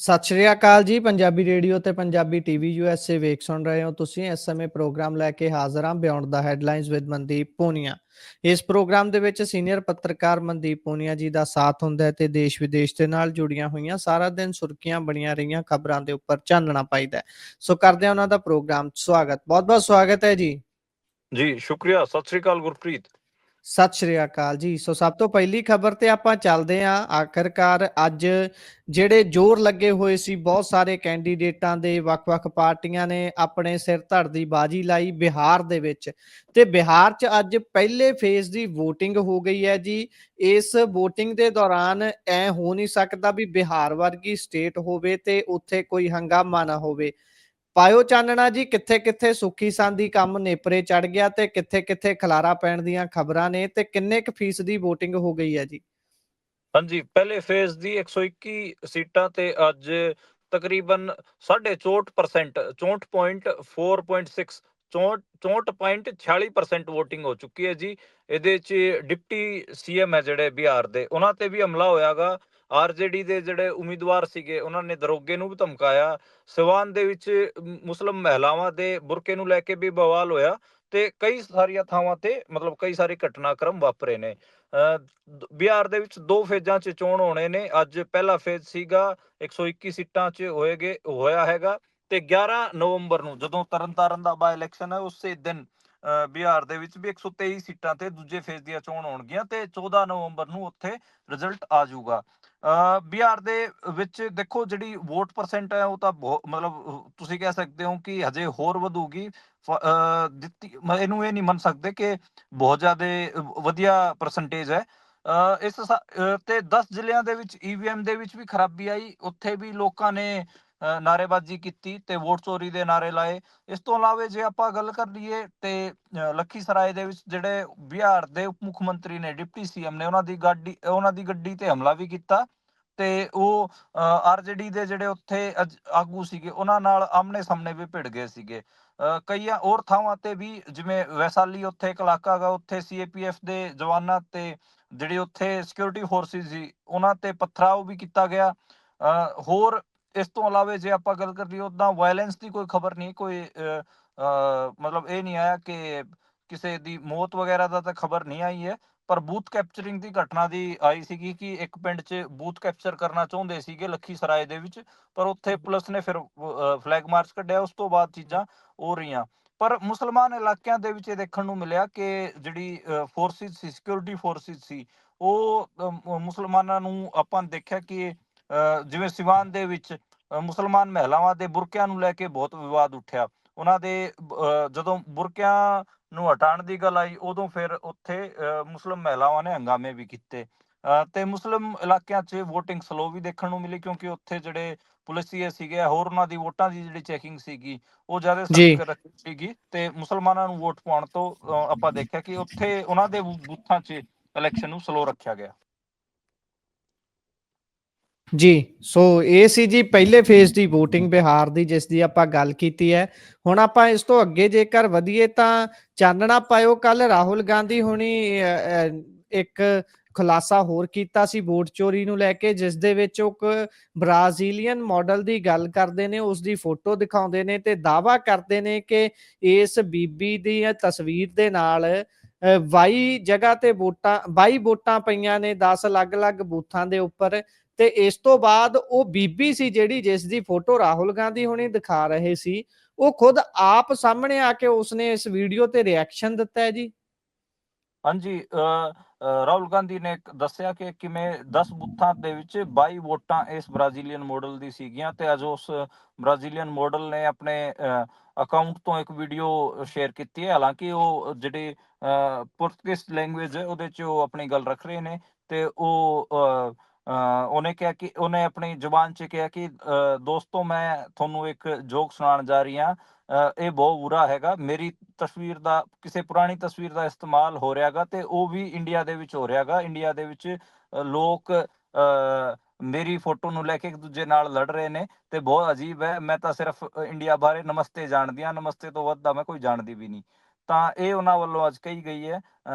ਸਤਿ ਸ਼੍ਰੀ ਅਕਾਲ ਜੀ। ਪੰਜਾਬੀ ਰੇਡੀਓ ਤੇ ਪੰਜਾਬੀ ਟੀਵੀ USA ਵੇਖ ਸੁਣ ਰਹੇ ਹੋ ਤੁਸੀਂ। ਇਸ ਸਮੇਂ ਪ੍ਰੋਗਰਾਮ ਲੈ ਕੇ ਹਾਜ਼ਰ ਹਾਂ beyond the headlines with Mandeep Punia. ਇਸ ਪ੍ਰੋਗਰਾਮ ਦੇ ਵਿੱਚ ਸੀਨੀਅਰ ਪੱਤਰਕਾਰ ਮਨਦੀਪ ਪੂਨੀਆ ਜੀ ਦਾ ਸਾਥ ਹੁੰਦਾ ਹੈ ਤੇ ਦੇਸ਼ ਵਿਦੇਸ਼ ਦੇ ਨਾਲ ਜੁੜੀਆਂ ਹੋਈਆਂ ਸਾਰਾ ਦਿਨ ਸੁਰਖੀਆਂ ਬਣੀਆਂ ਰਹੀਆਂ ਖਬਰਾਂ ਦੇ ਉੱਪਰ ਚਾਨਣਾ ਪਾਈਦਾ। ਸੋ ਕਰਦੇ ਹਾਂ ਉਹਨਾਂ ਦਾ ਪ੍ਰੋਗਰਾਮ ਸਵਾਗਤ। ਬਹੁਤ ਬਹੁਤ ਸਵਾਗਤ ਹੈ ਜੀ। ਜੀ ਸ਼ੁਕਰੀਆ। ਸਤਿ ਸ੍ਰੀ ਅਕਾਲ ਗੁਰਪ੍ਰੀਤ। ਸਤਿ ਸ਼੍ਰੀ ਅਕਾਲ ਜੀ। ਸੋ ਸਭ ਤੋਂ ਪਹਿਲੀ ਖਬਰ ਤੇ ਆਪਾਂ ਚੱਲਦੇ ਹਾਂ। ਆਖਰਕਾਰ ਅੱਜ ਜਿਹੜੇ ਜ਼ੋਰ ਲੱਗੇ ਹੋਏ ਸੀ ਬਹੁਤ ਸਾਰੇ ਕੈਂਡੀਡੇਟਾਂ ਦੇ, ਵੱਖ-ਵੱਖ ਪਾਰਟੀਆਂ ਨੇ ਆਪਣੇ ਸਿਰ ਧੜ ਦੀ ਬਾਜੀ ਲਾਈ ਬਿਹਾਰ ਦੇ ਵਿੱਚ, ਤੇ ਬਿਹਾਰ 'ਚ ਅੱਜ ਪਹਿਲੇ ਫੇਜ਼ ਦੀ ਵੋਟਿੰਗ ਹੋ ਗਈ ਹੈ ਜੀ। ਇਸ ਵੋਟਿੰਗ ਦੇ ਦੌਰਾਨ ਐ ਹੋ ਨਹੀਂ ਸਕਦਾ ਵੀ ਬਿਹਾਰ ਵਰਗੀ ਸਟੇਟ ਹੋਵੇ ਤੇ ਉੱਥੇ ਕੋਈ ਹੰਗਾਮਾ ਨਾ ਹੋਵੇ। ਪਾਇਓ ਚਾਨਣਾ ਜੀ, ਕਿੱਥੇ ਕਿੱਥੇ ਸੁੱਖੀ ਸਾਂਦੀ ਕੰਮ ਨੇਪਰੇ ਚੜ ਗਿਆ ਤੇ ਕਿੱਥੇ ਕਿੱਥੇ ਖਲਾਰਾ ਪੈਣ ਦੀਆਂ ਖਬਰਾਂ ਨੇ, ਤੇ ਕਿੰਨੇ ਕੁ ਫੀਸਦੀ ਵੋਟਿੰਗ ਹੋ ਗਈ ਹੈ ਜੀ। ਹਾਂਜੀ, ਪਹਿਲੇ ਫੇਜ਼ ਦੀ 121 ਸੀਟਾਂ ਤੇ ਅੱਜ ਤਕਰੀਬਨ 64%, 64.4.6, 64.46% ਵੋਟਿੰਗ ਹੋ ਚੁੱਕੀ ਹੈ ਜੀ। ਇਹਦੇ 'ਚ ਡਿਪਟੀ ਸੀਐਮ ਹੈ ਜਿਹੜੇ ਬਿਹਾਰ ਦੇ, ਉਹਨਾਂ ਤੇ ਵੀ ਹਮਲਾ ਹੋਇਆਗਾ। ਆਰਜੇਡੀ ਦੇ ਜਿਹੜੇ ਉਮੀਦਵਾਰ ਸੀਗੇ ਉਹਨਾਂ ਨੇ ਦਰੋਗੇ ਨੂੰ ਵੀ ਧਮਕਾਇਆ। ਸਿਵਾਨ ਦੇ ਵਿੱਚ ਮੁਸਲਿਮ ਮਹਿਲਾਵਾਂ ਦੇ ਬੁਰਕੇ ਨੂੰ ਲੈ ਕੇ ਵੀ ਬਵਾਲ ਹੋਇਆ ਤੇ ਕਈ ਸਾਰੀਆਂ ਥਾਵਾਂ ਤੇ ਮਤਲਬ ਕਈ ਸਾਰੇ ਘਟਨਾਕ੍ਰਮ ਵਾਪਰੇ ਨੇ। ਬਿਹਾਰ ਦੇ ਵਿੱਚ ਦੋ ਫੇਜ਼ਾਂ 'ਚ ਚੋਣ ਹੋਣੇ ਨੇ। ਅੱਜ ਪਹਿਲਾ ਫੇਜ਼ ਸੀਗਾ 121 ਸੀਟਾਂ 'ਚ ਹੋਇਆ ਹੈਗਾ ਤੇ 11 ਨਵੰਬਰ ਨੂੰ ਜਦੋਂ ਤਰਨਤਾਰਨ ਦਾ ਬਾਈ ਇਲੈਕਸ਼ਨ ਹੈ ਉਸੇ ਦਿਨ ਬਿਹਾਰ ਦੇ ਵਿੱਚ ਵੀ 123 ਸੀਟਾਂ ਤੇ ਦੂਜੇ ਫੇਜ਼ ਦੀਆਂ ਚੋਣ ਹੋਣਗੀਆਂ ਤੇ 14 ਨਵੰਬਰ ਨੂੰ ਉੱਥੇ ਰਿਜ਼ਲਟ ਆ ਜਾਊਗਾ। ਬਿਹਾਰ ਦੇ ਵਿੱਚ ਦੇਖੋ ਜਿਹੜੀ ਵੋਟ ਪਰਸੈਂਟ ਹੈ ਉਹ ਤਾਂ ਬਹੁਤ ਮਤਲਬ ਤੁਸੀਂ ਕਹਿ ਸਕਦੇ ਹੋ ਕਿ ਹਜੇ ਹੋਰ ਵਧੂਗੀ। ਇਹਨੂੰ ਇਹ ਨਹੀਂ ਮੰਨ ਸਕਦੇ ਕਿ ਬਹੁਤ ਜ਼ਿਆਦਾ ਵਧੀਆ ਪਰਸੈਂਟੇਜ ਹੈ। ਤੇ 10 ਜ਼ਿਲ੍ਹਿਆਂ ਦੇ ਵਿੱਚ ਈਵੀਐਮ ਦੇ ਵਿੱਚ ਵੀ ਖਰਾਬੀ ਆਈ। ਉੱਥੇ ਵੀ ਲੋਕਾਂ ਨੇ ਨਾਅਰੇਬਾਜ਼ੀ ਕੀਤੀ ਤੇ ਵੋਟ ਚੋਰੀ ਦੇ ਨਾਅਰੇ ਲਾਏ। ਇਸ ਤੋਂ ਇਲਾਵਾ ਜੇ ਆਪਾਂ ਗੱਲ ਕਰ ਲਈਏ ਤੇ ਲਖੀਸਰਾਏ ਦੇ ਵਿੱਚ ਜਿਹੜੇ ਬਿਹਾਰ ਦੇ ਉਪ ਮੁੱਖ ਮੰਤਰੀ ਨੇ, ਡਿਪਟੀ ਸੀਐਮ ਨੇ, ਉਹਨਾਂ ਦੀ ਗੱਡੀ ਤੇ ਹਮਲਾ ਵੀ ਕੀਤਾ ਤੇ ਉਹ ਆਰਜੇਡੀ ਦੇ ਜਿਹੜੇ ਉੱਥੇ ਆਗੂ ਸੀਗੇ ਉਹਨਾਂ ਨਾਲ ਆਮਣੇ ਸਾਹਮਣੇ ਵੀ ਭਿੜ ਗਏ ਸੀਗੇ। ਕਈਆਂ ਹੋਰ ਥਾਵਾਂ ਤੇ ਵੀ ਜਿਵੇਂ ਵੈਸਾਲੀ ਉੱਥੇ ਇੱਕ ਇਲਾਕਾ ਗਾ, ਉੱਥੇ ਸੀਏਪੀਐਫ ਦੇ ਜਵਾਨਾਂ ਤੇ ਜਿਹੜੀ ਉੱਥੇ ਸਿਕਿਉਰਿਟੀ ਫੋਰਸਿਸ ਸੀ ਉਹਨਾਂ ਤੇ ਪਥਰਾਓ ਵੀ ਕੀਤਾ ਗਿਆ। ਹੋਰ ਇਸ ਤੋਂ ਇਲਾਵਾ ਜੇ ਆਪਾਂ ਗੱਲ ਕਰੀਏ ਉੱਦਾਂ ਵਾਇਲੈਂਸ ਦੀ ਕੋਈ ਖਬਰ ਨਹੀਂ, ਕੋਈ ਮਤਲਬ ਇਹ ਨਹੀਂ ਆਇਆ ਕਿ ਕਿਸੇ ਦੀ ਮੌਤ ਵਗੈਰਾ ਦਾ ਤਾਂ ਖਬਰ ਨਹੀਂ ਆਈ ਹੈ। ਪਰ ਬੂਥ ਕੈਪਚਰਿੰਗ ਦੀ ਘਟਨਾ ਦੀ ਆਈ ਸੀਗੀ ਕਿ ਇੱਕ ਪਿੰਡ 'ਚ ਬੂਥ ਕੈਪਚਰ ਕਰਨਾ ਚਾਹੁੰਦੇ ਸੀਗੇ ਲਖੀਸਰਾਏ ਦੇ ਵਿੱਚ, ਪਰ ਉੱਥੇ ਪੁਲਿਸ ਨੇ ਫਿਰ ਫਲੈਗ ਮਾਰਚ ਕੱਢਿਆ। ਉਸ ਤੋਂ ਬਾਅਦ ਚੀਜ਼ਾਂ ਹੋ ਰਹੀਆਂ। ਪਰ ਮੁਸਲਮਾਨ ਇਲਾਕਿਆਂ ਦੇ ਵਿੱਚ ਇਹ ਦੇਖਣ ਨੂੰ ਮਿਲਿਆ ਕਿ ਜਿਹੜੀ ਫੋਰਸਿਸ ਸੀ, ਸਿਕਿਉਰਿਟੀ ਫੋਰਸਿਸ ਸੀ, ਉਹ ਮੁਸਲਮਾਨਾਂ ਨੂੰ ਆਪਾਂ ਦੇਖਿਆ ਕਿ ਜਿਵੇਂ ਸਿਵਾਨ ਦੇ ਵਿੱਚ ਮੁਸਲਮਾਨ ਮਹਿਲਾਵਾਂ ਦੇ ਬੁਰਕਿਆਂ ਨੂੰ ਲੈ ਕੇ ਬਹੁਤ ਵਿਵਾਦ ਉੱਠਿਆ। ਉਹਨਾਂ ਦੇ ਜਦੋਂ ਬੁਰਕਿਆਂ ਨੂੰ ਹਟਾਉਣ ਦੀ ਗੱਲ ਆਈ ਉਦੋਂ ਫਿਰ ਉੱਥੇ ਮੁਸਲਿਮ ਮਹਿਲਾਵਾਂ ਨੇ ਹੰਗਾਮੇ ਵੀ ਕੀਤੇ। ਤੇ ਮੁਸਲਿਮ ਇਲਾਕਿਆਂ 'ਚ ਵੋਟਿੰਗ ਸਲੋ ਵੀ ਦੇਖਣ ਨੂੰ ਮਿਲੀ ਕਿਉਂਕਿ ਉੱਥੇ ਜਿਹੜੇ ਪੁਲਿਸੀਏ ਸੀਗੇ ਹੋਰ ਉਹਨਾਂ ਦੀ ਵੋਟਾਂ ਦੀ ਜਿਹੜੀ ਚੈਕਿੰਗ ਸੀਗੀ ਉਹ ਜ਼ਿਆਦਾ ਸਖਤ ਜੀ। ਕਰ ਰੱਖੀ ਸੀਗੀ ਤੇ ਮੁਸਲਮਾਨਾਂ ਨੂੰ ਵੋਟ ਪਾਉਣ ਤੋਂ ਆਪਾਂ ਦੇਖਿਆ ਕਿ ਉੱਥੇ ਉਹਨਾਂ ਦੇ ਬੂਥਾਂ 'ਚ ਇਲੈਕਸ਼ਨ ਨੂੰ ਸਲੋ ਰੱਖਿਆ ਗਿਆ। ਜੀ, ਸੋ ਇਹ ਸੀ ਜੀ ਪਹਿਲੇ ਫੇਜ਼ ਦੀ ਵੋਟਿੰਗ ਬਿਹਾਰ ਦੀ, ਜਿਸ ਦੀ ਆਪਾਂ ਗੱਲ ਕੀਤੀ ਹੈ। ਹੁਣ ਆਪਾਂ ਇਸ ਤੋਂ ਅੱਗੇ ਜੇਕਰ ਵਧੀਏ ਤਾਂ ਚਾਨਣਾ ਪਾਇਓ, ਕੱਲ ਰਾਹੁਲ ਗਾਂਧੀ ਹੁਣੀ ਇੱਕ ਖੁਲਾਸਾ ਹੋਰ ਕੀਤਾ ਸੀ ਵੋਟ ਚੋਰੀ ਨੂੰ ਲੈ ਕੇ, ਜਿਸ ਦੇ ਵਿੱਚ ਉਹ ਇੱਕ ਬ੍ਰਾਜ਼ੀਲੀਅਨ ਮਾਡਲ ਦੀ ਗੱਲ ਕਰਦੇ ਨੇ, ਉਸ ਦੀ ਫੋਟੋ ਦਿਖਾਉਂਦੇ ਨੇ ਤੇ ਦਾਅਵਾ ਕਰਦੇ ਨੇ ਕਿ ਇਸ ਬੀਬੀ ਦੀ ਤਸਵੀਰ ਦੇ ਨਾਲ 22 ਜਗ੍ਹਾ ਤੇ 22 ਵੋਟਾਂ ਪਈਆਂ ਨੇ 10 ਅਲੱਗ-ਅਲੱਗ ਬੂਥਾਂ ਦੇ ਉੱਪਰ। ਤੇ ਇਸ ਤੋਂ ਬਾਅਦ ਉਹ ਬੀਬੀ ਸੀ ਜਿਹੜੀ ਜਿਸ ਦੀ ਫੋਟੋ ਰਾਹੁਲ ਗਾਂਧੀ ਹੁਣੀ ਦਿਖਾ ਰਹੇ ਸੀ, ਉਹ ਖੁਦ ਆਪ ਸਾਹਮਣੇ ਆ ਕੇ ਉਸਨੇ ਇਸ ਵੀਡੀਓ ਤੇ ਰਿਐਕਸ਼ਨ ਦਿੱਤਾ ਹੈ ਜੀ। ਹਾਂਜੀ, ਰਾਹੁਲ ਗਾਂਧੀ ਨੇ ਦੱਸਿਆ ਕਿ ਕਿਵੇਂ 10 ਬੂਥਾਂ ਦੇ ਵਿੱਚ 22 ਵੋਟਾਂ ਇਸ ਬ੍ਰਾਜ਼ੀਲੀਅਨ ਮਾਡਲ ਦੀ ਸੀਗੀਆਂ ਤੇ ਅੱਜ ਉਸ ਬ੍ਰਾਜ਼ੀਲੀਅਨ ਮਾਡਲ ਨੇ ਆਪਣੇ ਅਕਾਊਂਟ ਤੋਂ ਇੱਕ ਵੀਡੀਓ ਸ਼ੇਅਰ ਕੀਤੀ ਹੈ। ਹਾਲਾਂਕਿ ਉਹ ਜਿਹੜੀ ਪੁਰਤਗੀਜ਼ ਲੈਂਗੁਏਜ ਹੈ ਉਹਦੇ 'ਚ ਉਹ ਆਪਣੀ ਗੱਲ ਰੱਖ ਰਹੇ ਨੇ ਤੇ ਉਹਨੇ ਕਿਹਾ ਕਿ ਉਹਨੇ ਆਪਣੀ ਜ਼ੁਬਾਨ 'ਚ ਕਿਹਾ ਕਿ ਦੋਸਤੋ ਮੈਂ ਤੁਹਾਨੂੰ ਇੱਕ ਜੋਕ ਸੁਣਾਉਣ ਜਾ ਰਹੀ ਹਾਂ। ਇਹ ਬਹੁਤ ਬੁਰਾ ਹੈਗਾ। ਮੇਰੀ ਤਸਵੀਰ ਦਾ ਕਿਸੇ ਪੁਰਾਣੀ ਤਸਵੀਰ ਦਾ ਇਸਤੇਮਾਲ ਹੋ ਰਿਹਾ ਗਾ ਤੇ ਉਹ ਵੀ ਇੰਡੀਆ ਦੇ ਵਿੱਚ ਹੋ ਰਿਹਾ ਗਾ। ਇੰਡੀਆ ਦੇ ਵਿੱਚ ਲੋਕ ਮੇਰੀ ਫੋਟੋ ਨੂੰ ਲੈ ਕੇ ਇੱਕ ਦੂਜੇ ਨਾਲ ਲੜ ਰਹੇ ਨੇ ਤੇ ਬਹੁਤ ਅਜੀਬ ਹੈ। ਮੈਂ ਤਾਂ ਸਿਰਫ ਇੰਡੀਆ ਬਾਰੇ ਨਮਸਤੇ ਜਾਣਦੀ ਹਾਂ, ਨਮਸਤੇ ਤੋਂ ਵੱਧ ਤਾਂ ਮੈਂ ਕੋਈ ਜਾਣਦੀ ਵੀ ਨਹੀਂ। ਤਾਂ ਇਹ ਉਹਨਾਂ ਵੱਲੋਂ ਅੱਜ ਕਹੀ ਗਈ ਹੈ।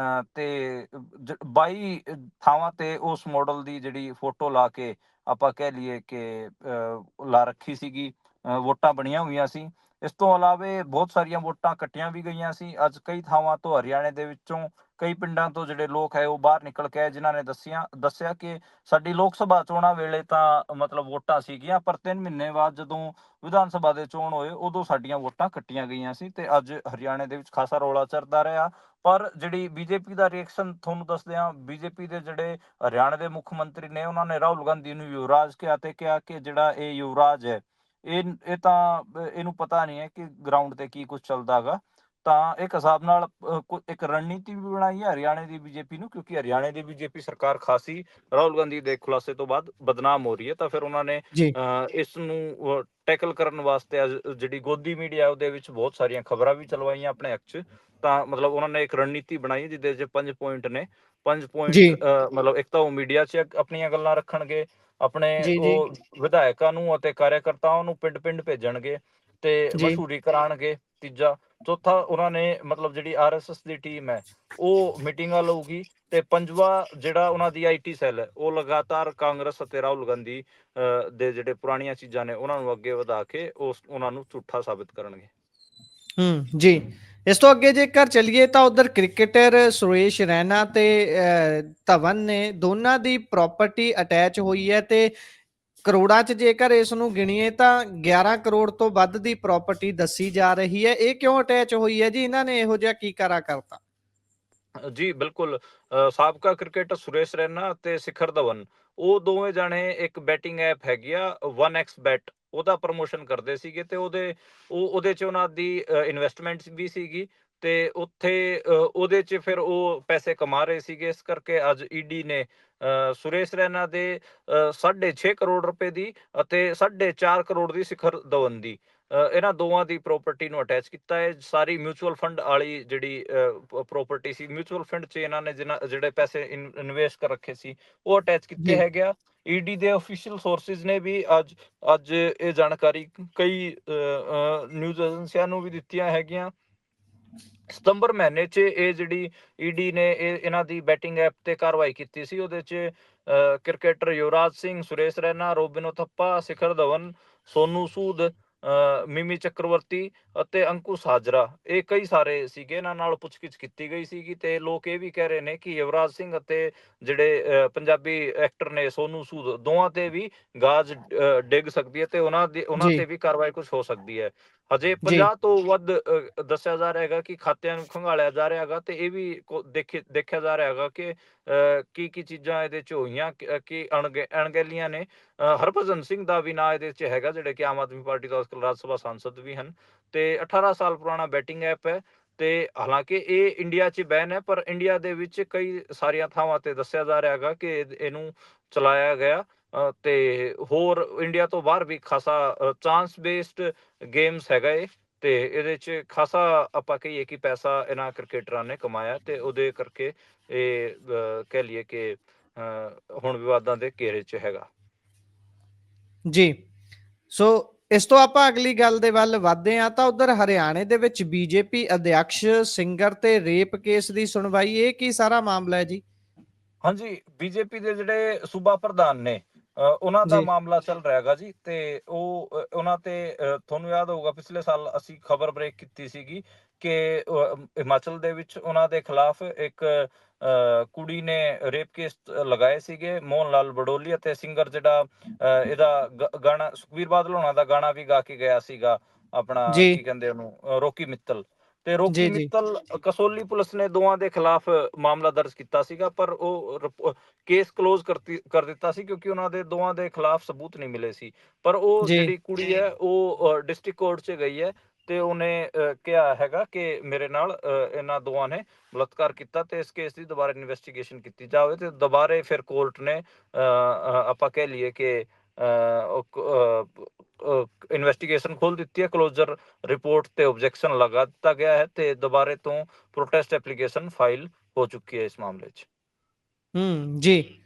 ਤੇ 22 ਥਾਵਾਂ ਤੇ ਉਸ ਮਾਡਲ ਦੀ ਜਿਹੜੀ ਫੋਟੋ ਲਾ ਕੇ ਆਪਾਂ ਕਹਿ ਲਈਏ ਕਿ ਲਾ ਰੱਖੀ ਸੀਗੀ, ਵੋਟਾਂ ਬਣੀਆਂ ਹੋਈਆਂ ਸੀ। ਇਸ ਤੋਂ ਇਲਾਵੇ ਬਹੁਤ ਸਾਰੀਆਂ ਵੋਟਾਂ ਕੱਟੀਆਂ ਵੀ ਗਈਆਂ ਸੀ। ਅੱਜ ਕਈ ਥਾਵਾਂ ਤੋਂ ਹਰਿਆਣੇ ਦੇ ਵਿੱਚੋਂ ਕਈ ਪਿੰਡਾਂ ਤੋਂ ਜਿਹੜੇ ਲੋਕ ਹੈ ਉਹ ਬਾਹਰ ਨਿਕਲ ਕੇ ਆਏ, ਜਿਨ੍ਹਾਂ ਨੇ ਦੱਸਿਆ ਕਿ ਸਾਡੀ ਲੋਕ ਸਭਾ ਚੋਣਾਂ ਵੇਲੇ ਤਾਂ ਮਤਲਬ ਵੋਟਾਂ ਸੀਗੀਆਂ, ਪਰ 3 ਮਹੀਨੇ ਬਾਅਦ ਜਦੋਂ ਵਿਧਾਨ ਸਭਾ ਦੇ ਚੋਣ ਹੋਏ ਉਦੋਂ ਸਾਡੀਆਂ ਵੋਟਾਂ ਕੱਟੀਆਂ ਗਈਆਂ ਸੀ। ਤੇ ਅੱਜ ਹਰਿਆਣੇ ਦੇ ਵਿੱਚ ਖਾਸਾ ਰੌਲਾ ਚੱਲਦਾ ਰਿਹਾ। ਪਰ ਜਿਹੜੀ ਬੀਜੇਪੀ ਦਾ ਰਿਐਕਸ਼ਨ ਤੁਹਾਨੂੰ ਦੱਸਦੇ ਹਾਂ, ਬੀਜੇਪੀ ਦੇ ਜਿਹੜੇ ਹਰਿਆਣਾ ਦੇ ਮੁੱਖ ਮੰਤਰੀ ਨੇ, ਉਹਨਾਂ ਨੇ ਰਾਹੁਲ ਗਾਂਧੀ ਨੂੰ ਯੁਵਰਾਜ ਕਿਹਾ ਤੇ ਕਿਹਾ ਕਿ ਜਿਹੜਾ ਇਹ ਯੁਵਰਾਜ ਹੈ, ਇਹ ਤਾਂ ਇਹਨੂੰ ਪਤਾ ਨਹੀਂ ਹੈ ਕਿ ਗਰਾਊਂਡ ਤੇ ਕੀ ਕੁਝ ਚੱਲਦਾ ਹੈਗਾ। ਤਾਂ ਇੱਕ ਹਿਸਾਬ ਨਾਲ ਇੱਕ ਰਣਨੀਤੀ ਵੀ ਬਣਾਈ ਹੈ ਹਰਿਆਣੇ ਦੀ ਬੀਜੇਪੀ ਨੂੰ, ਕਿਉਂਕਿ ਹਰਿਆਣੇ ਦੀ ਬੀਜੇਪੀ ਸਰਕਾਰ ਖਾਸੀ ਰਾਹੁਲ ਗਾਂਧੀ ਦੇ ਖੁਲਾਸੇ ਤੋਂ ਬਾਅਦ ਬਦਨਾਮ ਹੋ ਰਹੀ ਹੈ। ਤਾਂ ਫਿਰ ਉਹਨਾਂ ਨੇ ਜੀ ਇਸ ਨੂੰ ਟੈਕਲ ਕਰਨ ਵਾਸਤੇ ਜਿਹੜੀ ਗੋਦੀ ਮੀਡੀਆ ਉਹਦੇ ਵਿੱਚ ਬਹੁਤ ਸਾਰੀਆਂ ਖਬਰਾਂ ਵੀ ਚਲਵਾਈਆਂ ਆਪਣੇ ਹੱਕ 'ਚ। ਤਾਂ ਮਤਲਬ ਉਹਨਾਂ ਨੇ ਇੱਕ ਰਣਨੀਤੀ ਬਣਾਈ ਜਿਹਦੇ 'ਚ 5 ਪੁਆਇੰਟ ਨੇ। 5 ਜੀ ਪੁਆਇੰਟ ਮਤਲਬ ਇੱਕ ਤਾਂ ਉਹ ਮੀਡੀਆ 'ਚ ਆਪਣੀਆਂ ਗੱਲਾਂ ਰੱਖਣਗੇ, ਆਪਣੇ ਜੀ ਜੀ ਉਹ ਵਿਧਾਇਕਾਂ ਨੂੰ ਅਤੇ ਕਾਰਿਆਕਰਤਾਵਾਂ ਨੂੰ ਪਿੰਡ ਪਿੰਡ ਭੇਜਣਗੇ ਤੇ ਜੀ ਮਸ਼ਹੂਰੀ ਕਰਾਉਣਗੇ। ਤੀਜਾ ਚੌਥਾ ਉਹਨਾਂ ਨੇ ਮਤਲਬ ਜਿਹੜੀ ਆਰਐਸਐਸ ਦੀ ਟੀਮ ਹੈ ਉਹ ਮੀਟਿੰਗਾਂ ਲਊਗੀ। ਤੇ ਪੰਜਵਾਂ ਜਿਹੜਾ ਉਹਨਾਂ ਦੀ ਆਈਟੀ ਸੈੱਲ ਹੈ ਉਹ ਲਗਾਤਾਰ ਕਾਂਗਰਸ ਅਤੇ ਰਾਹੁਲ ਗਾਂਧੀ ਦੇ ਜਿਹੜੇ ਪੁਰਾਣੀਆਂ ਚੀਜ਼ਾਂ ਨੇ ਉਹਨਾਂ ਨੂੰ ਅੱਗੇ ਵਧਾ ਕੇ ਉਹਨਾਂ ਨੂੰ ਝੂਠਾ ਸਾਬਿਤ ਕਰਨਗੇ। ਜੀ। ਇਸ ਤੋਂ ਅੱਗੇ ਜੇਕਰ ਚੱਲੀਏ ਤਾਂ ਉਧਰ ਕ੍ਰਿਕਟਰ ਸੁਰੇਸ਼ ਰੈਨਾ ਤੇ ਧਵਨ ਨੇ ਦੋਨਾਂ ਦੀ ਪ੍ਰਾਪਰਟੀ ਅਟੈਚ ਹੋਈ ਹੈ ਤੇ ਕਰੋੜਾਂ 'ਚ ਜੇਕਰ ਇਸ ਨੂੰ ਗਿਣੀਏ ਤਾਂ 11 ਕਰੋੜ ਤੋਂ ਵੱਧ ਦੀ ਪ੍ਰਾਪਰਟੀ ਦੱਸੀ ਜਾ ਰਹੀ ਹੈ। ਇਹ ਕਿਉਂ ਅਟੈਚ ਹੋਈ ਹੈ ਜੀ? ਇਹਨਾਂ ਨੇ ਇਹੋ ਜਿਹਾ ਕੀ ਕਰਾ ਕਰਤਾ? ਜੀ ਬਿਲਕੁਲ। ਸਾਬਕਾ ਕ੍ਰਿਕਟਰ ਸੁਰੇਸ਼ ਰੈਨਾ ਅਤੇ ਸਿਖਰ ਧਵਨ, ਉਹ ਦੋਵੇਂ ਜਾਣੇ ਇੱਕ ਬੈਟਿੰਗ ਐਪ ਹੈਗੀ ਆ 1x ਬੈਟ, ਉਹਦਾ ਪ੍ਰਮੋਸ਼ਨ ਕਰਦੇ ਸੀਗੇ। ਤੇ ਉਹਦੇ 'ਚ ਉਹਨਾਂ ਦੀ ਇਨਵੈਸਟਮੈਂਟ ਵੀ ਸੀਗੀ ਤੇ ਉੱਥੇ ਉਹਦੇ 'ਚ ਫਿਰ ਉਹ ਪੈਸੇ ਕਮਾ ਰਹੇ ਸੀਗੇ। ਇਸ ਕਰਕੇ ਅੱਜ ਈਡੀ ਨੇ ਸੁਰੇਸ਼ ਰੈਨਾ ਦੇ 6.5 ਕਰੋੜ ਰੁਪਏ ਦੀ ਅਤੇ 4.5 ਕਰੋੜ ਦੀ ਸਿਖਰ ਧਵਨ ਦੀ, ਇਹਨਾਂ ਦੋਵਾਂ ਦੀ ਪ੍ਰਾਪਰਟੀ ਨੂੰ ਅਟੈਚ ਕੀਤਾ ਹੈ। ਸਾਰੀ ਮਿਊਚੁਅਲ ਫੰਡ ਵਾਲੀ ਜਿਹੜੀ ਪ੍ਰਾਪਰਟੀ ਸੀ, ਮਿਊਚੁਅਲ ਫੰਡ 'ਚ ਇਹਨਾਂ ਨੇ ਜਿਹੜੇ ਪੈਸੇ ਇਨਵੈਸਟ ਕਰ ਰੱਖੇ ਸੀ ਉਹ ਅਟੈਚ ਕੀਤੇ ਜੀ ਹੈਗੇ ਆ। ਈਡੀ ਦੇ ਅਫੀਸ਼ੀਅਲ ਸੋਰਸਿਸ ਨੇ ਵੀ ਅੱਜ ਇਹ ਜਾਣਕਾਰੀ ਕਈ ਨਿਊਜ਼ ਏਜੰਸੀਆਂ ਨੂੰ ਵੀ ਦਿੱਤੀਆਂ ਹੈਗੀਆਂ। ਸਤੰਬਰ ਮਹੀਨੇ 'ਚ ਇਹ ਜਿਹੜੀ ਈਡੀ ਨੇ ਇਹਨਾਂ ਦੀ ਬੈਟਿੰਗ ਐਪ ਤੇ ਕਾਰਵਾਈ ਕੀਤੀ ਸੀ। ਉਹਦੇ 'ਚ ਕ੍ਰਿਕਟਰ ਯੁਵਰਾਜ ਸਿੰਘ, ਸੁਰੇਸ਼ ਰੈਨਾ, ਰੋਬਿਨ ਉਥੱਪਾ, ਸਿਖਰ ਧਵਨ, ਸੋਨੂ ਸੂਦ, ਮਿਮੀ ਚੱਕਰਵਰਤੀ ਅਤੇ ਅੰਕੁਸ਼ ਹਾਜਰਾ, ਇਹ ਕਈ ਸਾਰੇ ਸੀਗੇ। ਇਹਨਾਂ ਨਾਲ ਪੁੱਛਗਿੱਛ ਕੀਤੀ ਗਈ ਸੀਗੀ ਤੇ ਲੋਕ ਇਹ ਵੀ ਕਹਿ ਰਹੇ ਨੇ ਕਿ ਯੁਵਰਾਜ ਸਿੰਘ ਅਤੇ ਜਿਹੜੇ ਪੰਜਾਬੀ ਐਕਟਰ ਨੇ ਸੋਨੂ ਸੂਦ, ਦੋਵਾਂ ਤੇ ਵੀ ਗਾਜ ਡਿੱਗ ਸਕਦੀ ਹੈ ਤੇ ਉਹਨਾਂ ਜੀ ਤੇ ਵੀ ਕਾਰਵਾਈ ਕੁਝ ਹੋ ਸਕਦੀ ਹੈ। ਹਜੇ ਜੀ 50 ਤੋਂ ਵੱਧ ਦੱਸਿਆ ਜਾ ਰਿਹਾ ਹੈਗਾ ਕਿ ਖਾਤਿਆਂ ਨੂੰ ਖੰਗਾਲਿਆ ਜਾ ਰਿਹਾ ਹੈਗਾ ਤੇ ਇਹ ਵੀ ਦੇਖਿਆ ਜਾ ਰਿਹਾ ਹੈਗਾ ਕਿ ਕੀ ਚੀਜ਼ਾਂ ਇਹਦੇ 'ਚ ਹੋਈਆਂ, ਕੀ ਅਣਗਹਿਲੀਆਂ ਨੇ। ਹਰਭਜਨ ਸਿੰਘ ਦਾ ਵੀ ਨਾਂ ਇਹਦੇ 'ਚ ਹੈਗਾ, ਜਿਹੜੇ ਕਿ ਆਮ ਆਦਮੀ ਪਾਰਟੀ ਦਾ ਅੱਜਕੱਲ ਰਾਜ ਸਭਾ ਸਾਂਸਦ ਵੀ ਹਨ। ਤੇ 18 ਸਾਲ ਪੁਰਾਣਾ ਬੈਟਿੰਗ ਐਪ ਹੈ ਤੇ ਹਾਲਾਂਕਿ ਇਹ ਇੰਡੀਆ 'ਚ ਬੈਨ ਹੈ, ਪਰ ਇੰਡੀਆ ਦੇ ਵਿੱਚ ਕਈ ਸਾਰੀਆਂ ਥਾਵਾਂ ਤੇ ਦੱਸਿਆ ਜਾ ਰਿਹਾ ਹੈਗਾ ਕਿ ਇਹਨੂੰ ਚਲਾਇਆ ਗਿਆ। ਤੇ ਹੋਰ ਇੰਡੀਆ ਤੋਂ ਬਾਹਰ ਵੀ ਖਾਸਾ ਚਾਂਸ ਬੇਸਡ ਗੇਮਸ ਹੈਗਾ ਇਹ। ਤੇ ਇਹਦੇ 'ਚ ਖਾਸਾ ਆਪਾਂ ਕਹੀਏ ਕਿ ਪੈਸਾ ਇਹਨਾਂ ਕ੍ਰਿਕਟਰਾਂ ਨੇ ਕਮਾਇਆ ਤੇ ਉਹਦੇ ਕਰਕੇ ਇਹ ਕਹਿ ਲਈਏ ਕਿ ਹੁਣ ਵਿਵਾਦਾਂ ਦੇ ਘੇਰੇ 'ਚ ਹੈਗਾ। ਜੀ। ਸੋ ਇਸ ਤੋਂ ਆਪਾਂ ਅਗਲੀ ਗੱਲ ਦੇ ਵੱਲ ਵਧਦੇ ਹਾਂ ਤਾਂ ਉਧਰ ਹਰਿਆਣੇ ਦੇ ਵਿੱਚ ਬੀਜੇਪੀ ਅਧਿਆਕਸ਼ ਸਿੰਗਰ ਤੇ ਰੇਪ ਕੇਸ ਦੀ ਸੁਣਵਾਈ, ਇਹ ਕੀ ਸਾਰਾ ਮਾਮਲਾ ਹੈ ਜੀ? ਹਾਂਜੀ, ਬੀਜੇਪੀ ਦੇ ਜਿਹੜੇ ਸੂਬਾ ਪ੍ਰਧਾਨ ਨੇ ਉਹਨਾਂ ਦਾ ਜੀ ਮਾਮਲਾ ਚੱਲ ਰਿਹਾ ਹੈਗਾ ਜੀ। ਤੇ ਉਹਨਾਂ ਤੇ ਤੁਹਾਨੂੰ ਯਾਦ ਹੋਊਗਾ ਪਿਛਲੇ ਸਾਲ ਅਸੀਂ ਖਬਰ ਬ੍ਰੇਕ ਕੀਤੀ ਸੀਗੀ ਕਿ ਹਿਮਾਚਲ ਦੇ ਵਿੱਚ ਉਹਨਾਂ ਦੇ ਖਿਲਾਫ ਇੱਕ ਕੁੜੀ ਨੇ ਰੇਪ ਕੇਸ ਲਗਾਏ ਸੀਗੇ, ਮੋਹਨ ਲਾਲ ਬਡੋਲੀ, ਅਤੇ ਸਿੰਗਰ ਜਿਹੜਾ ਇਹਦਾ ਗਾਣਾ ਸੁਖਬੀਰ ਬਾਦਲ ਹੋਣਾ ਦਾ ਗਾਣਾ ਵੀ ਗਾ ਕੇ ਗਿਆ ਸੀਗਾ, ਆਪਣਾ ਜੀ ਕੀ ਕਹਿੰਦੇ ਉਹਨੂੰ, ਰੋਕੀ ਮਿੱਤਲ। ਤੇ ਰੋਕੀ ਜੀ ਜੀ ਮਿੱਤਲ, ਕਸੌਲੀ ਪੁਲਿਸ ਨੇ ਦੋਵਾਂ ਦੇ ਖਿਲਾਫ ਮਾਮਲਾ ਦਰਜ ਕੀਤਾ ਸੀਗਾ, ਪਰ ਉਹ ਕੇਸ ਕਲੋਜ਼ ਕਰ ਦਿੱਤਾ ਸੀ ਕਿਉਂਕਿ ਉਹਨਾਂ ਦੇ ਦੋਵਾਂ ਦੇ ਖਿਲਾਫ ਸਬੂਤ ਨਹੀਂ ਮਿਲੇ ਸੀ। ਪਰ ਉਹ ਜੀ ਜਿਹੜੀ ਕੁੜੀ ਹੈ ਉਹ ਡਿਸਟ੍ਰਿਕਟ ਕੋਰਟ 'ਚ ਗਈ ਹੈ ਤੇ ਉਹਨੇ ਕਿਹਾ ਹੈਗਾ ਕਿ ਮੇਰੇ ਨਾਲ ਇਹਨਾਂ ਦੋਵਾਂ ਨੇ ਬਲਾਤਕਾਰ ਕੀਤਾ ਤੇ ਇਸ ਕੇਸ ਦੀ ਦੁਬਾਰਾ ਇਨਵੈਸਟੀਗੇਸ਼ਨ ਕੀਤੀ ਜਾਵੇ। ਤੇ ਦੁਬਾਰੇ ਫਿਰ ਕੋਰਟ ਨੇ ਆਪਾਂ ਕਹਿ ਲਈਏ ਕਿ ਇਨਵੈਸਟੀਗੇਸ਼ਨ ਖੋਲ ਦਿੱਤੀ ਹੈ। ਕਲੋਜ਼ਰ ਰਿਪੋਰਟ ਤੇ ਆਬਜੈਕਸ਼ਨ ਲਗਾ ਦਿੱਤਾ ਗਿਆ ਹੈ ਤੇ ਦੁਬਾਰੇ ਤੋਂ ਪ੍ਰੋਟੈਸਟ ਐਪਲੀਕੇਸ਼ਨ ਫਾਈਲ ਹੋ ਚੁੱਕੀ ਹੈ ਇਸ ਮਾਮਲੇ 'ਚ। ਜੀ।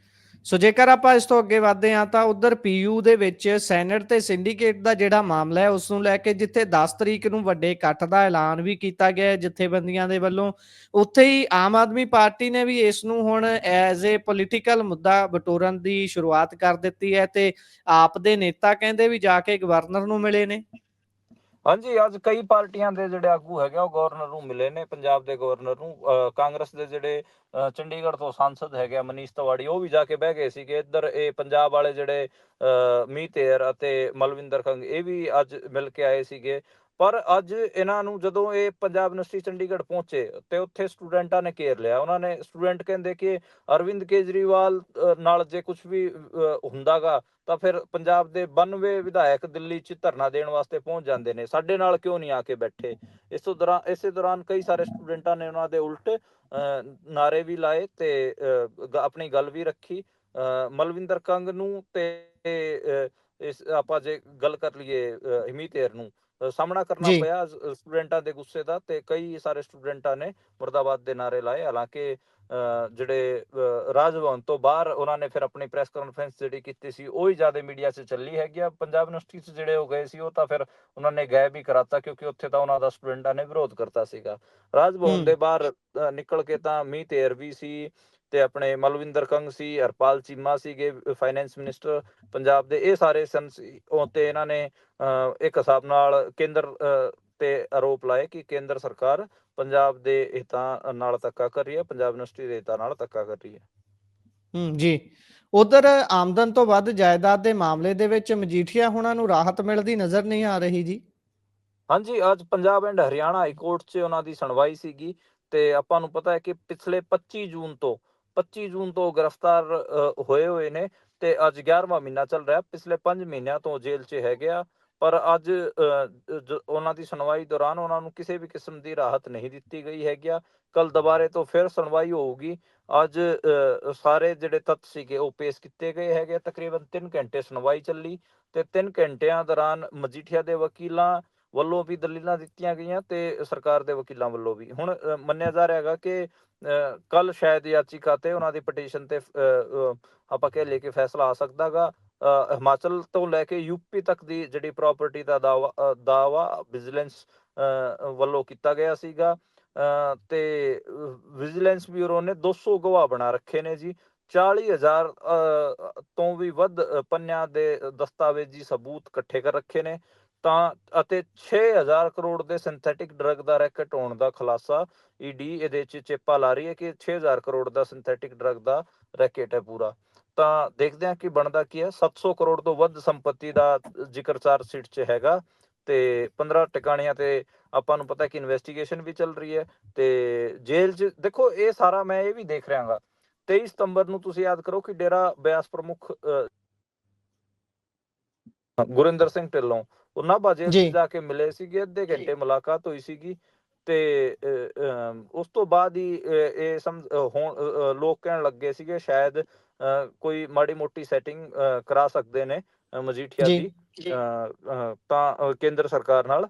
ਸੋ ਜੇਕਰ ਆਪਾਂ ਇਸ ਤੋਂ ਅੱਗੇ ਵਧਦੇ ਹਾਂ ਤਾਂ ਉਧਰ ਪੀਯੂ ਦੇ ਵਿੱਚ ਸੈਨੇਟ ਤੇ ਸਿੰਡੀਕੇਟ ਦਾ ਜਿਹੜਾ ਮਾਮਲਾ ਹੈ ਉਸ ਨੂੰ ਲੈ ਕੇ ਜਿੱਥੇ 10 ਤਰੀਕ ਨੂੰ ਵੱਡੇ ਇਕੱਠ ਦਾ ਐਲਾਨ ਵੀ ਕੀਤਾ ਗਿਆ ਹੈ ਜਥੇਬੰਦੀਆਂ ਦੇ ਵੱਲੋਂ, ਉੱਥੇ ਹੀ ਆਮ ਆਦਮੀ ਪਾਰਟੀ ਨੇ ਵੀ ਇਸ ਨੂੰ ਹੁਣ ਐਜ਼ ਏ ਪੋਲੀਟੀਕਲ ਮੁੱਦਾ ਬਟੋਰਨ ਦੀ ਸ਼ੁਰੂਆਤ ਕਰ ਦਿੱਤੀ ਹੈ ਤੇ ਆਪ ਦੇ ਨੇਤਾ ਕਹਿੰਦੇ ਵੀ ਜਾ ਕੇ ਗਵਰਨਰ ਨੂੰ ਮਿਲੇ ਨੇ। ਹਾਂਜੀ, ਅੱਜ ਕਈ ਪਾਰਟੀਆਂ ਦੇ ਜਿਹੜੇ ਆਗੂ ਹੈਗੇ ਉਹ ਗਵਰਨਰ ਨੂੰ ਮਿਲੇ ਨੇ, ਪੰਜਾਬ ਦੇ ਗਵਰਨਰ ਨੂੰ। ਕਾਂਗਰਸ ਦੇ ਜਿਹੜੇ ਚੰਡੀਗੜ੍ਹ ਤੋਂ ਸਾਂਸਦ ਹੈਗੇ ਮਨੀਸ਼ ਤਿਵਾੜੀ, ਉਹ ਵੀ ਜਾ ਕੇ ਬਹਿ ਗਏ ਸੀਗੇ। ਇੱਧਰ ਇਹ ਪੰਜਾਬ ਵਾਲੇ ਜਿਹੜੇ ਮੀਤ ਹੇਰ ਅਤੇ ਮਲਵਿੰਦਰ ਕੰਗ, ਇਹ ਵੀ ਅੱਜ ਮਿਲ ਕੇ ਆਏ ਸੀਗੇ। ਪਰ ਅੱਜ ਇਹਨਾਂ ਨੂੰ ਜਦੋਂ ਇਹ ਪੰਜਾਬ ਯੂਨੀਵਰਸਿਟੀ ਚੰਡੀਗੜ੍ਹ ਪਹੁੰਚੇ ਤੇ ਉੱਥੇ ਸਟੂਡੈਂਟਾਂ ਨੇ ਘੇਰ ਲਿਆ। ਉਹਨਾਂ ਨੇ ਸਟੂਡੈਂਟ ਕਹਿੰਦੇ ਕਿ ਅਰਵਿੰਦ ਕੇਜਰੀਵਾਲ ਨਾਲ ਜੇ ਕੁਝ ਵੀ ਹੁੰਦਾਗਾ ਤਾਂ ਫਿਰ ਪੰਜਾਬ ਦੇ 92 ਵਿਧਾਇਕ ਦਿੱਲੀ 'ਚ ਧਰਨਾ ਦੇਣ ਵਾਸਤੇ ਪਹੁੰਚ ਜਾਂਦੇ ਨੇ, ਸਾਡੇ ਨਾਲ ਕਿਉਂ ਨਹੀਂ ਆ ਕੇ ਬੈਠੇ। ਇਸੇ ਦੌਰਾਨ ਕਈ ਸਾਰੇ ਸਟੂਡੈਂਟਾਂ ਨੇ ਉਹਨਾਂ ਦੇ ਉਲਟ ਨਾਰੇ ਵੀ ਲਾਏ ਤੇ ਆਪਣੀ ਗੱਲ ਵੀ ਰੱਖੀ। ਮਲਵਿੰਦਰ ਕੰਗ ਨੂੰ ਤੇ ਇਸ ਆਪਾਂ ਜੇ ਗੱਲ ਕਰ ਲਈਏ ਹਿਮੀਤ ਹੇਰ ਨੂੰ ਸਾਹਮਣਾ ਕਰਨਾ ਜੀ ਪਿਆ ਸਟੂਡੈਂਟਾਂ ਦੇ ਗੁੱਸੇ ਦਾ, ਤੇ ਕਈ ਸਾਰੇ ਸਟੂਡੈਂਟਾਂ ਨੇ ਮੁਰਦਾਬਾਦ ਦੇ ਨਾਰੇ ਲਾਏ। ਹਾਲਾਂਕਿ ਜਿਹੜੇ ਰਾਜ ਭਵਨ ਤੋਂ ਬਾਹਰ ਉਹਨਾਂ ਨੇ ਫਿਰ ਆਪਣੀ ਪ੍ਰੈਸ ਕਾਨਫਰੰਸ ਜਿਹੜੀ ਕੀਤੀ ਸੀ ਉਹ ਹੀ ਜ਼ਿਆਦਾ ਮੀਡੀਆ 'ਚ ਚੱਲੀ ਹੈਗੀ ਆ। ਪੰਜਾਬ ਯੂਨੀਵਰਸਿਟੀ 'ਚ ਜਿਹੜੇ ਹੋ ਗਏ ਸੀ ਉਹ ਤਾਂ ਫਿਰ ਉਹਨਾਂ ਨੇ ਗਾਇਬ ਹੀ ਕਰਾਤਾ, ਕਿਉਂਕਿ ਉੱਥੇ ਤਾਂ ਉਹਨਾਂ ਦਾ ਸਟੂਡੈਂਟਾਂ ਨੇ ਵਿਰੋਧ ਕਰਤਾ ਸੀਗਾ। ਰਾਜ ਭਵਨ ਦੇ ਬਾਹਰ ਨਿਕਲ ਕੇ ਤਾਂ ਮੀਤ ਹੇਰ ਵੀ ਸੀ ਤੇ ਆਪਣੇ ਮਲਵਿੰਦਰ ਕੰਗ ਸੀ, ਹਰਪਾਲ ਚੀਮਾ ਸੀਗੇ ਫਾਈਨੈਂਸ ਮਿਨਿਸਟਰ ਪੰਜਾਬ ਦੇ, ਇਹ ਸਾਰੇ ਸਨ ਤੇ ਇਹਨਾਂ ਨੇ ਇੱਕ ਹਿਸਾਬ ਨਾਲ ਕੇਂਦਰ ਤੇ ਆਰੋਪ ਲਾਏ ਕਿ ਕੇਂਦਰ ਸਰਕਾਰ ਪੰਜਾਬ ਦੇ ਹਿੱਤਾਂ ਨਾਲ ਧੱਕਾ ਕਰ ਰਹੀ ਹੈ, ਪੰਜਾਬ ਯੂਨੀਵਰਸਿਟੀ ਦੇ ਹਿੱਤਾਂ ਨਾਲ ਧੱਕਾ ਕਰ ਰਹੀ ਹੈ। ਜੀ ਉਧਰ ਆਮਦਨ ਤੋਂ ਵੱਧ ਜਾਇਦਾਦ ਦੇ ਮਾਮਲੇ ਦੇ ਵਿੱਚ ਮਜੀਠੀਆ ਹੁਣਾਂ ਨੂੰ ਰਾਹਤ ਮਿਲਦੀ ਨਜ਼ਰ ਨਹੀਂ ਆ ਰਹੀ ਜੀ। ਹਾਂਜੀ, ਅੱਜ Punjab and Haryana high court 'ਚ ਉਹਨਾਂ ਦੀ ਸੁਣਵਾਈ ਸੀਗੀ ਤੇ ਆਪਾਂ ਨੂੰ ਪਤਾ ਹੈ ਕਿ ਪਿਛਲੇ 25 ਜੂਨ ਤੋਂ ਗ੍ਰਿਫਤਾਰ ਹੋਏ ਨੇ ਤੇ ਅੱਜ 11ਵਾਂ ਮਹੀਨਾ ਚੱਲ ਰਿਹਾ। ਪਿਛਲੇ 5 ਮਹੀਨਿਆਂ ਤੋਂ ਜੇਲ੍ਹ 'ਚ ਹੈਗੇ ਆ, ਪਰ ਅੱਜ ਉਹਨਾਂ ਦੀ ਸੁਣਵਾਈ ਦੌਰਾਨ ਉਹਨਾਂ ਨੂੰ ਕਿਸੇ ਵੀ ਕਿਸਮ ਦੀ ਰਾਹਤ ਨਹੀਂ ਦਿੱਤੀ ਗਈ ਹੈਗੀ ਆ। ਕੱਲ ਦੁਬਾਰੇ ਤੋਂ ਫਿਰ ਸੁਣਵਾਈ ਹੋਊਗੀ। ਅੱਜ ਸਾਰੇ ਜਿਹੜੇ ਤੱਥ ਸੀਗੇ ਉਹ ਪੇਸ਼ ਕੀਤੇ ਗਏ ਹੈਗੇ। ਤਕਰੀਬਨ 3 ਘੰਟੇ ਸੁਣਵਾਈ ਚੱਲੀ ਤੇ 3 ਘੰਟਿਆਂ ਦੌਰਾਨ ਮਜੀਠੀਆ ਦੇ ਵਕੀਲਾਂ ਵੱਲੋਂ ਵੀ ਦਲੀਲਾਂ ਦਿੱਤੀਆਂ ਗਈਆਂ ਤੇ ਸਰਕਾਰ ਦੇ ਵਕੀਲਾਂ ਵੱਲੋਂ ਵੀ। ਹੁਣ ਮੰਨਿਆ ਜਾ ਰਿਹਾ ਹੈਗਾ ਕਿ ਕੱਲ ਸ਼ਾਇਦ ਯਾਚੀਕਾ ਤੇ ਉਹਨਾਂ ਦੀ ਪਟੀਸ਼ਨ ਤੇ ਆਪਾਂ ਕਹਿ ਲਈਏ ਕਿ ਫੈਸਲਾ ਆ ਸਕਦਾ ਗਾ। ਹਿਮਾਚਲ ਤੋਂ ਲੈ ਕੇ ਯੂਪੀ ਤੱਕ ਦੀ ਜਿਹੜੀ ਪ੍ਰਾਪਰਟੀ ਦਾ ਦਾਵਾ ਵਿਜੀਲੈਂਸ ਵੱਲੋਂ ਕੀਤਾ ਗਿਆ ਸੀਗਾ ਤੇ ਵਿਜੀਲੈਂਸ ਬਿਊਰੋ ਨੇ 200 ਗਵਾਹ ਬਣਾ ਰੱਖੇ ਨੇ ਜੀ। 40,000 ਤੋਂ ਵੀ ਵੱਧ ਪੰਨਿਆਂ ਦੇ ਦਸਤਾਵੇਜ਼ੀ ਸਬੂਤ ਇਕੱਠੇ ਕਰ ਰੱਖੇ ਨੇ ਤਾਂ ਅਤੇ 6000 ਕਰੋੜ ਦੇ ਸਿੰਥੈਟਿਕ ਡਰੱਗ ਦਾ ਰੈਕਟ ਹੋਣ ਦਾ ਖੁਲਾਸਾ ਈਡੀ ਇਹਦੇ 'ਚ ਚੇਪਾ ਲਾ ਰਹੀ ਹੈ ਕਿ 6000 ਕਰੋੜ ਦਾ ਸਿੰਥੈਟਿਕ ਡਰੱਗ ਦਾ ਰੈਕਟ ਹੈ ਪੂਰਾ। ਤਾਂ ਦੇਖਦੇ ਹਾਂ ਕਿ ਬਣਦਾ ਕੀ ਹੈ। 700 ਕਰੋੜ ਤੋਂ ਵੱਧ ਸੰਪਤੀ ਦਾ ਜ਼ਿਕਰ ਚਾਰਜ ਸ਼ੀਟ 'ਚ ਹੈਗਾ ਤੇ 15 ਟਿਕਾਣਿਆਂ ਤੇ ਆਪਾਂ ਨੂੰ ਪਤਾ ਕਿ ਇਨਵੈਸਟੀਗੇਸ਼ਨ ਵੀ ਚੱਲ ਰਹੀ ਹੈ ਤੇ ਜੇਲ੍ਹ 'ਚ ਦੇਖੋ ਇਹ ਸਾਰਾ ਮੈਂ ਇਹ ਵੀ ਦੇਖ ਰਿਹਾ ਗਾ। 23 ਸਤੰਬਰ ਨੂੰ ਤੁਸੀਂ ਯਾਦ ਕਰੋ ਕਿ ਡੇਰਾ ਬਿਆਸ ਪ੍ਰਮੁੱਖ ਗੁਰਿੰਦਰ ਸਿੰਘ ਢਿੱਲੋਂ ਉਹ ਨਾਭਾ ਜੇਲ੍ਹ 'ਚ ਜਾ ਕੇ ਮਿਲੇ ਸੀਗੇ, ਅੱਧੇ ਘੰਟੇ ਮੁਲਾਕਾਤ ਹੋਈ ਸੀਗੀ ਤੇ ਉਸ ਤੋਂ ਬਾਅਦ ਹੀ ਇਹ ਲੋਕ ਕਹਿਣ ਲੱਗੇ ਸੀਗੇ ਸ਼ਾਇਦ ਕੋਈ ਮਾੜੀ ਮੋਟੀ ਸੈਟਿੰਗ ਕਰਾ ਸਕਦੇ ਨੇ ਮਜੀਠੀਆ ਦੀ ਤਾਂ ਕੇਂਦਰ ਸਰਕਾਰ ਨਾਲ।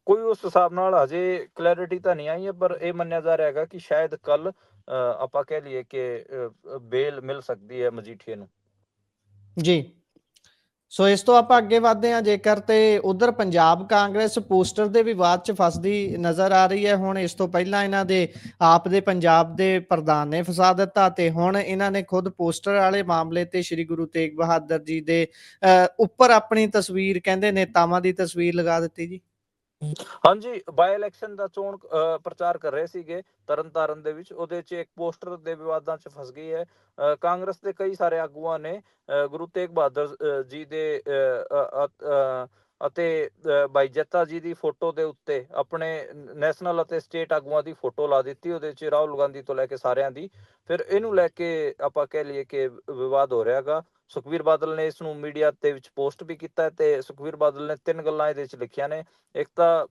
ਕੋਈ ਉਸ ਹਿਸਾਬ ਨਾਲ ਹਜੇ ਕਲੈਰਿਟੀ ਤਾਂ ਨਹੀਂ ਆਈ ਹੈ, ਪਰ ਇਹ ਮੰਨਿਆ ਜਾ ਰਿਹਾ ਹੈਗਾ ਕਿ ਸ਼ਾਇਦ ਕੱਲ ਆਪਾਂ ਕਹਿ ਲਈਏ ਕਿ ਬੇਲ ਮਿਲ ਸਕਦੀ ਹੈ ਮਜੀਠੀਆ ਨੂੰ ਜੀ। ਸੋ ਇਸ ਤੋਂ ਆਪਾਂ ਅੱਗੇ ਵਧਦੇ ਹਾਂ ਜੇਕਰ ਤੇ ਉਧਰ ਪੰਜਾਬ ਕਾਂਗਰਸ ਪੋਸਟਰ ਦੇ ਵਿਵਾਦ 'ਚ ਫਸਦੀ ਨਜ਼ਰ ਆ ਰਹੀ ਹੈ। ਹੁਣ ਇਸ ਤੋਂ ਪਹਿਲਾਂ ਇਹਨਾਂ ਦੇ ਆਪ ਦੇ ਪੰਜਾਬ ਦੇ ਪ੍ਰਧਾਨ ਨੇ ਫਸਾ ਦਿੱਤਾ ਤੇ ਹੁਣ ਇਹਨਾਂ ਨੇ ਖੁਦ ਪੋਸਟਰ ਵਾਲੇ ਮਾਮਲੇ ਤੇ ਸ਼੍ਰੀ ਗੁਰੂ ਤੇਗ ਬਹਾਦਰ ਜੀ ਦੇ ਉੱਪਰ ਆਪਣੀ ਤਸਵੀਰ ਕਹਿੰਦੇ ਨੇਤਾਵਾਂ ਦੀ ਤਸਵੀਰ ਲਗਾ ਦਿੱਤੀ ਜੀ। ਹਾਂਜੀ, ਬਾਈ ਇਲੈਕਸ਼ਨ ਦਾ ਚੋਣ ਪ੍ਰਚਾਰ ਕਰ ਰਹੇ ਸੀਗੇ ਤਰਨਤਾਰਨ ਦੇ ਵਿੱਚ, ਉਹਦੇ 'ਚ ਇੱਕ ਪੋਸਟਰ ਦੇ ਵਿਵਾਦਾਂ 'ਚ ਫਸ ਗਈ ਹੈ। ਕਾਂਗਰਸ ਦੇ ਕਈ ਸਾਰੇ ਆਗੂਆਂ ਨੇ ਗੁਰੂ ਤੇਗ ਬਹਾਦਰ ਜੀ ਦੇ ਅਤੇ ਭਾਈ ਜੱਤਾ ਜੀ ਦੀ ਫੋਟੋ ਦੇ ਉੱਤੇ ਆਪਣੇ ਨੈਸ਼ਨਲ ਅਤੇ ਸਟੇਟ ਆਗੂਆਂ ਦੀ ਫੋਟੋ ਲਾ ਦਿੱਤੀ, ਉਹਦੇ 'ਚ ਰਾਹੁਲ ਗਾਂਧੀ ਤੋਂ ਲੈ ਕੇ ਸਾਰਿਆਂ ਦੀ। ਫਿਰ ਇਹਨੂੰ ਲੈ ਕੇ ਆਪਾਂ ਕਹਿ ਲਈਏ ਕਿ ਵਿਵਾਦ ਹੋ ਰਿਹਾ ਗਾ। ਸੁਖਬੀਰ ਬਾਦਲ ਨੇ ਇਸ ਨੂੰ ਮੀਡੀਆ ਦੇ ਵਿੱਚ ਪੋਸਟ ਵੀ ਕੀਤਾ ਤੇ ਸੁਖਬੀਰ ਬਾਦਲ ਨੇ 3 ਗੱਲਾਂ ਇਹਦੇ 'ਚ ਲਿਖੀਆਂ ਨੇ। ਇੱਕ ਤਾਂ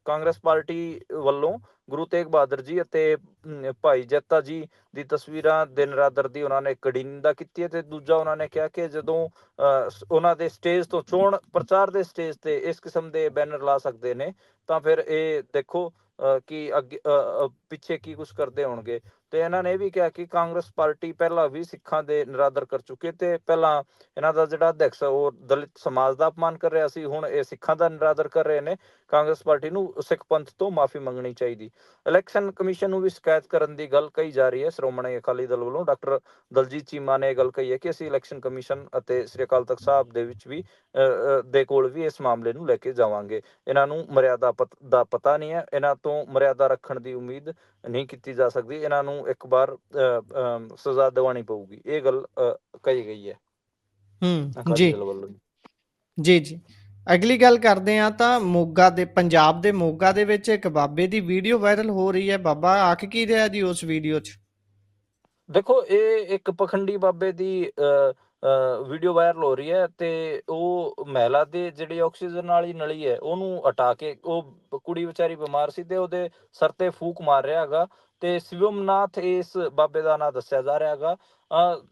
ਕਾਂਗਰਸ ਪਾਰਟੀ ਵੱਲੋਂ ਗੁਰੂ ਤੇਗ ਬਹਾਦਰ ਜੀ ਅਤੇ ਭਾਈ ਜੱਤਾ ਜੀ ਦੀ ਤਸਵੀਰਾਂ ਦੇ ਨਿਰਾਦਰ ਦੀ ਉਹਨਾਂ ਨੇ ਕੜੀ ਨਿੰਦਾ ਕੀਤੀ ਹੈ ਤੇ ਦੂਜਾ ਉਹਨਾਂ ਨੇ ਕਿਹਾ ਕਿ ਜਦੋਂ ਉਹਨਾਂ ਦੇ ਸਟੇਜ ਤੋਂ ਚੋਣ ਪ੍ਰਚਾਰ ਦੇ ਸਟੇਜ ਤੇ ਇਸ ਕਿਸਮ ਦੇ ਬੈਨਰ ਲਾ ਸਕਦੇ ਨੇ ਤਾਂ ਫਿਰ ਇਹ ਦੇਖੋ ਕਿ ਅੱਗੇ ਪਿੱਛੇ ਕੀ ਕੁਝ ਕਰਦੇ ਹੋਣਗੇ। ਤੇ ਇਹਨਾਂ ਨੇ ਇਹ ਵੀ ਕਿਹਾ ਕਿ ਕਾਂਗਰਸ ਪਾਰਟੀ ਪਹਿਲਾਂ ਵੀ ਸਿੱਖਾਂ ਦੇ ਨਿਰਾਦਰ ਕਰ ਚੁੱਕੀ ਹੈ ਤੇ ਪਹਿਲਾਂ ਇਹਨਾਂ ਦਾ ਜਿਹੜਾ ਅਧਿਕਸ਼ ਉਹ ਦਲਿਤ ਸਮਾਜ ਦਾ ਅਪਮਾਨ ਕਰ ਰਿਹਾ ਸੀ, ਹੁਣ ਇਹ ਸਿੱਖਾਂ ਦਾ ਨਿਰਾਦਰ ਕਰ ਰਹੇ ਨੇ। ਕਾਂਗਰਸ ਪਾਰਟੀ ਨੂੰ ਸਿੱਖ ਪੰਥ ਤੋਂ ਮਾਫੀ ਮੰਗਣੀ ਚਾਹੀਦੀ। ਇਲੈਕਸ਼ਨ ਕਮਿਸ਼ਨ ਨੂੰ ਵੀ ਸ਼ਿਕਾਇਤ ਕਰਨ ਦੀ ਗੱਲ ਕਹੀ ਜਾ ਰਹੀ ਹੈ ਸ਼੍ਰੋਮਣੀ ਅਕਾਲੀ ਦਲ ਵੱਲੋਂ। ਡਾਕਟਰ ਦਲਜੀਤ ਚੀਮਾ ਨੇ ਇਹ ਗੱਲ ਕਹੀ ਹੈ ਕਿ ਅਸੀਂ ਇਲੈਕਸ਼ਨ ਕਮਿਸ਼ਨ ਅਤੇ ਸ੍ਰੀ ਅਕਾਲ ਤਖਤ ਸਾਹਿਬ ਦੇ ਵਿੱਚ ਵੀ ਦੇ ਕੋਲ ਵੀ ਇਸ ਮਾਮਲੇ ਨੂੰ ਲੈ ਕੇ ਜਾਵਾਂਗੇ। ਇਹਨਾਂ ਨੂੰ ਮਰਿਆਦਾ ਦਾ ਪਤਾ ਨਹੀਂ ਹੈ, ਇਹਨਾਂ ਤੋਂ ਮਰਿਆਦਾ ਰੱਖਣ ਦੀ ਉਮੀਦ ਨਹੀਂ ਕੀਤੀ ਜਾ ਸਕਦੀ, ਇਹਨਾਂ ਨੂੰ ਇੱਕ ਵਾਰ ਸਜ਼ਾ ਦਿਵਾਉਣੀ ਪਊਗੀ, ਇਹ ਗੱਲ ਕਹੀ ਗਈ ਹੈ ਅਕਾਲੀ ਜੀ ਦਲ ਵੱਲੋਂ। ਜੀ ਜੀ ਅਗਲੀ ਗੱਲ ਕਰਦੇ ਹਾਂ ਤਾਂ ਮੋਗਾ ਦੇ ਪੰਜਾਬ ਦੇ ਮੋਗਾ ਦੇ ਵਿੱਚ ਇੱਕ ਬਾਬੇ ਦੀ ਵੀਡੀਓ ਵਾਇਰਲ ਹੋ ਰਹੀ ਹੈ। ਬਾਬਾ ਆਖ ਕੀ ਰਿਹਾ ਜੀ ਉਸ ਵੀਡੀਓ 'ਚ? ਦੇਖੋ, ਇਹ ਇੱਕ ਪਖੰਡੀ ਬਾਬੇ ਦੀ ਵੀਡੀਓ ਵਾਇਰਲ ਹੋ ਰਹੀ ਹੈ ਤੇ ਉਹ ਮਹਿਲਾ ਦੇ ਜਿਹੜੀ ਆਕਸੀਜਨ ਵਾਲੀ ਨਲੀ ਹੈ ਉਹਨੂੰ ਹਟਾ ਕੇ, ਉਹ ਕੁੜੀ ਵਿਚਾਰੀ ਬਿਮਾਰ ਸੀ ਤੇ ਉਹਦੇ ਸਰ ਤੇ ਫੂਕ ਮਾਰ ਰਿਹਾ ਹੈਗਾ ਤੇ ਸ਼ਿਵਮਨਾਥ ਇਸ ਬਾਬੇ ਦਾ ਨਾਂ ਦੱਸਿਆ ਜਾ ਰਿਹਾ ਹੈਗਾ।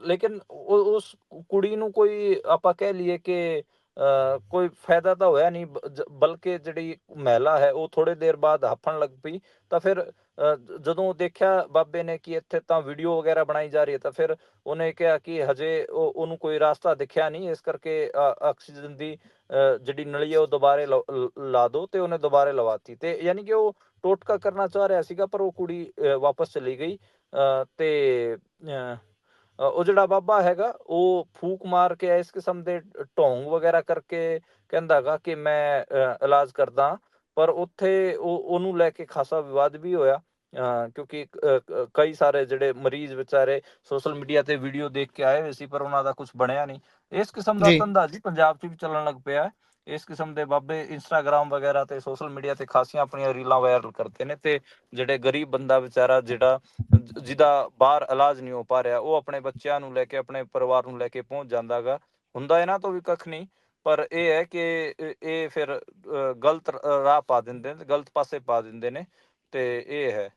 ਲੇਕਿਨ ਉਸ ਕੁੜੀ ਨੂੰ ਕੋਈ ਆਪਾਂ ਕਹਿ ਲਈਏ ਕਿ ਕੋਈ ਫਾਇਦਾ ਤਾਂ ਹੋਇਆ ਨਹੀਂ, ਬਲਕਿ ਜਿਹੜੀ ਮਹਿਲਾ ਹੈ ਉਹ ਥੋੜੇ ਦੇਰ ਬਾਅਦ ਹੱਫਣ ਲੱਗ ਪਈ। ਤਾਂ ਫਿਰ ਜਦੋਂ ਦੇਖਿਆ ਬਾਬੇ ਨੇ ਕਿ ਇੱਥੇ ਤਾਂ ਵੀਡੀਓ ਵਗੈਰਾ ਬਣਾਈ ਜਾ ਰਹੀ ਹੈ, ਤਾਂ ਫਿਰ ਉਹਨੇ ਕਿਹਾ ਕਿ ਹਜੇ ਉਹਨੂੰ ਕੋਈ ਰਾਸਤਾ ਦਿਖਿਆ ਨਹੀਂ, ਇਸ ਕਰਕੇ ਆਕਸੀਜਨ ਦੀ ਜਿਹੜੀ ਨਲੀ ਹੈ ਉਹ ਦੁਬਾਰੇ ਲਾ ਦੋ, ਤੇ ਉਹਨੇ ਦੁਬਾਰੇ ਲਵਾਤੀ। ਤੇ ਯਾਨੀ ਕਿ ਉਹ ਟੋਟਕਾ ਕਰਨਾ ਚਾਹ ਰਿਹਾ ਸੀਗਾ, ਪਰ ਉਹ ਕੁੜੀ ਵਾਪਸ ਚਲੀ ਗਈ। ਤੇ ਉਹ ਜਿਹੜਾ ਬਾਬਾ ਹੈਗਾ ਉਹ ਫੂਕ ਮਾਰ ਕੇ ਇਸ ਕਿਸਮ ਦੇ ਢੋਂਗ ਵਗੈਰਾ ਕਰਕੇ ਕਹਿੰਦਾ ਹੈਗਾ ਕਿ ਮੈਂ ਇਲਾਜ ਕਰਦਾ, ਪਰ ਉੱਥੇ ਉਹਨੂੰ ਲੈ ਕੇ ਖਾਸਾ ਵਿਵਾਦ ਵੀ ਹੋਇਆ ਕਿਉਂਕਿ ਕਈ ਸਾਰੇ ਜਿਹੜੇ ਮਰੀਜ਼ ਵਿਚਾਰੇ ਸੋਸ਼ਲ ਮੀਡੀਆ ਤੇ ਵੀਡੀਓ ਦੇਖ ਕੇ ਆਏ ਹੋਏ ਸੀ, ਪਰ ਉਹਨਾਂ ਦਾ ਕੁਝ ਬਣਿਆ ਨਹੀਂ। ਇਸ ਕਿਸਮ ਦਾ ਜੀ ਧੰਦਾ ਜੀ ਪੰਜਾਬ 'ਚ ਵੀ ਚੱਲਣ ਲੱਗ ਪਿਆ। ਇਸ ਕਿਸਮ ਦੇ ਬਾਬੇ ਇੰਸਟਾਗ੍ਰਾਮ ਵਗੈਰਾ ਤੇ ਸੋਸ਼ਲ ਮੀਡੀਆ ਤੇ ਖਾਸੀਆਂ ਆਪਣੀਆਂ ਰੀਲਾਂ ਵਾਇਰਲ ਕਰਦੇ ਨੇ, ਤੇ ਜਿਹੜੇ ਗਰੀਬ ਬੰਦਾ ਵਿਚਾਰਾ ਜਿਹੜਾ ਜਿਹਦਾ ਬਾਹਰ ਇਲਾਜ ਨਹੀਂ ਹੋ ਪਾ ਰਿਹਾ, ਉਹ ਆਪਣੇ ਬੱਚਿਆਂ ਨੂੰ ਲੈ ਕੇ, ਆਪਣੇ ਪਰਿਵਾਰ ਨੂੰ ਲੈ ਕੇ ਪਹੁੰਚ ਜਾਂਦਾ ਗਾ। ਹੁੰਦਾ ਇਹਨਾਂ ਤੋਂ ਵੀ ਕੱਖ ਨਹੀਂ, ਪਰ ਇਹ ਹੈ ਕਿ ਇਹ ਫਿਰ ਗਲਤ ਰਾਹ ਪਾ ਦਿੰਦੇ ਨੇ, ਗਲਤ ਪਾਸੇ ਪਾ ਦਿੰਦੇ ਨੇ, ਤੇ ਇਹ ਹੈ।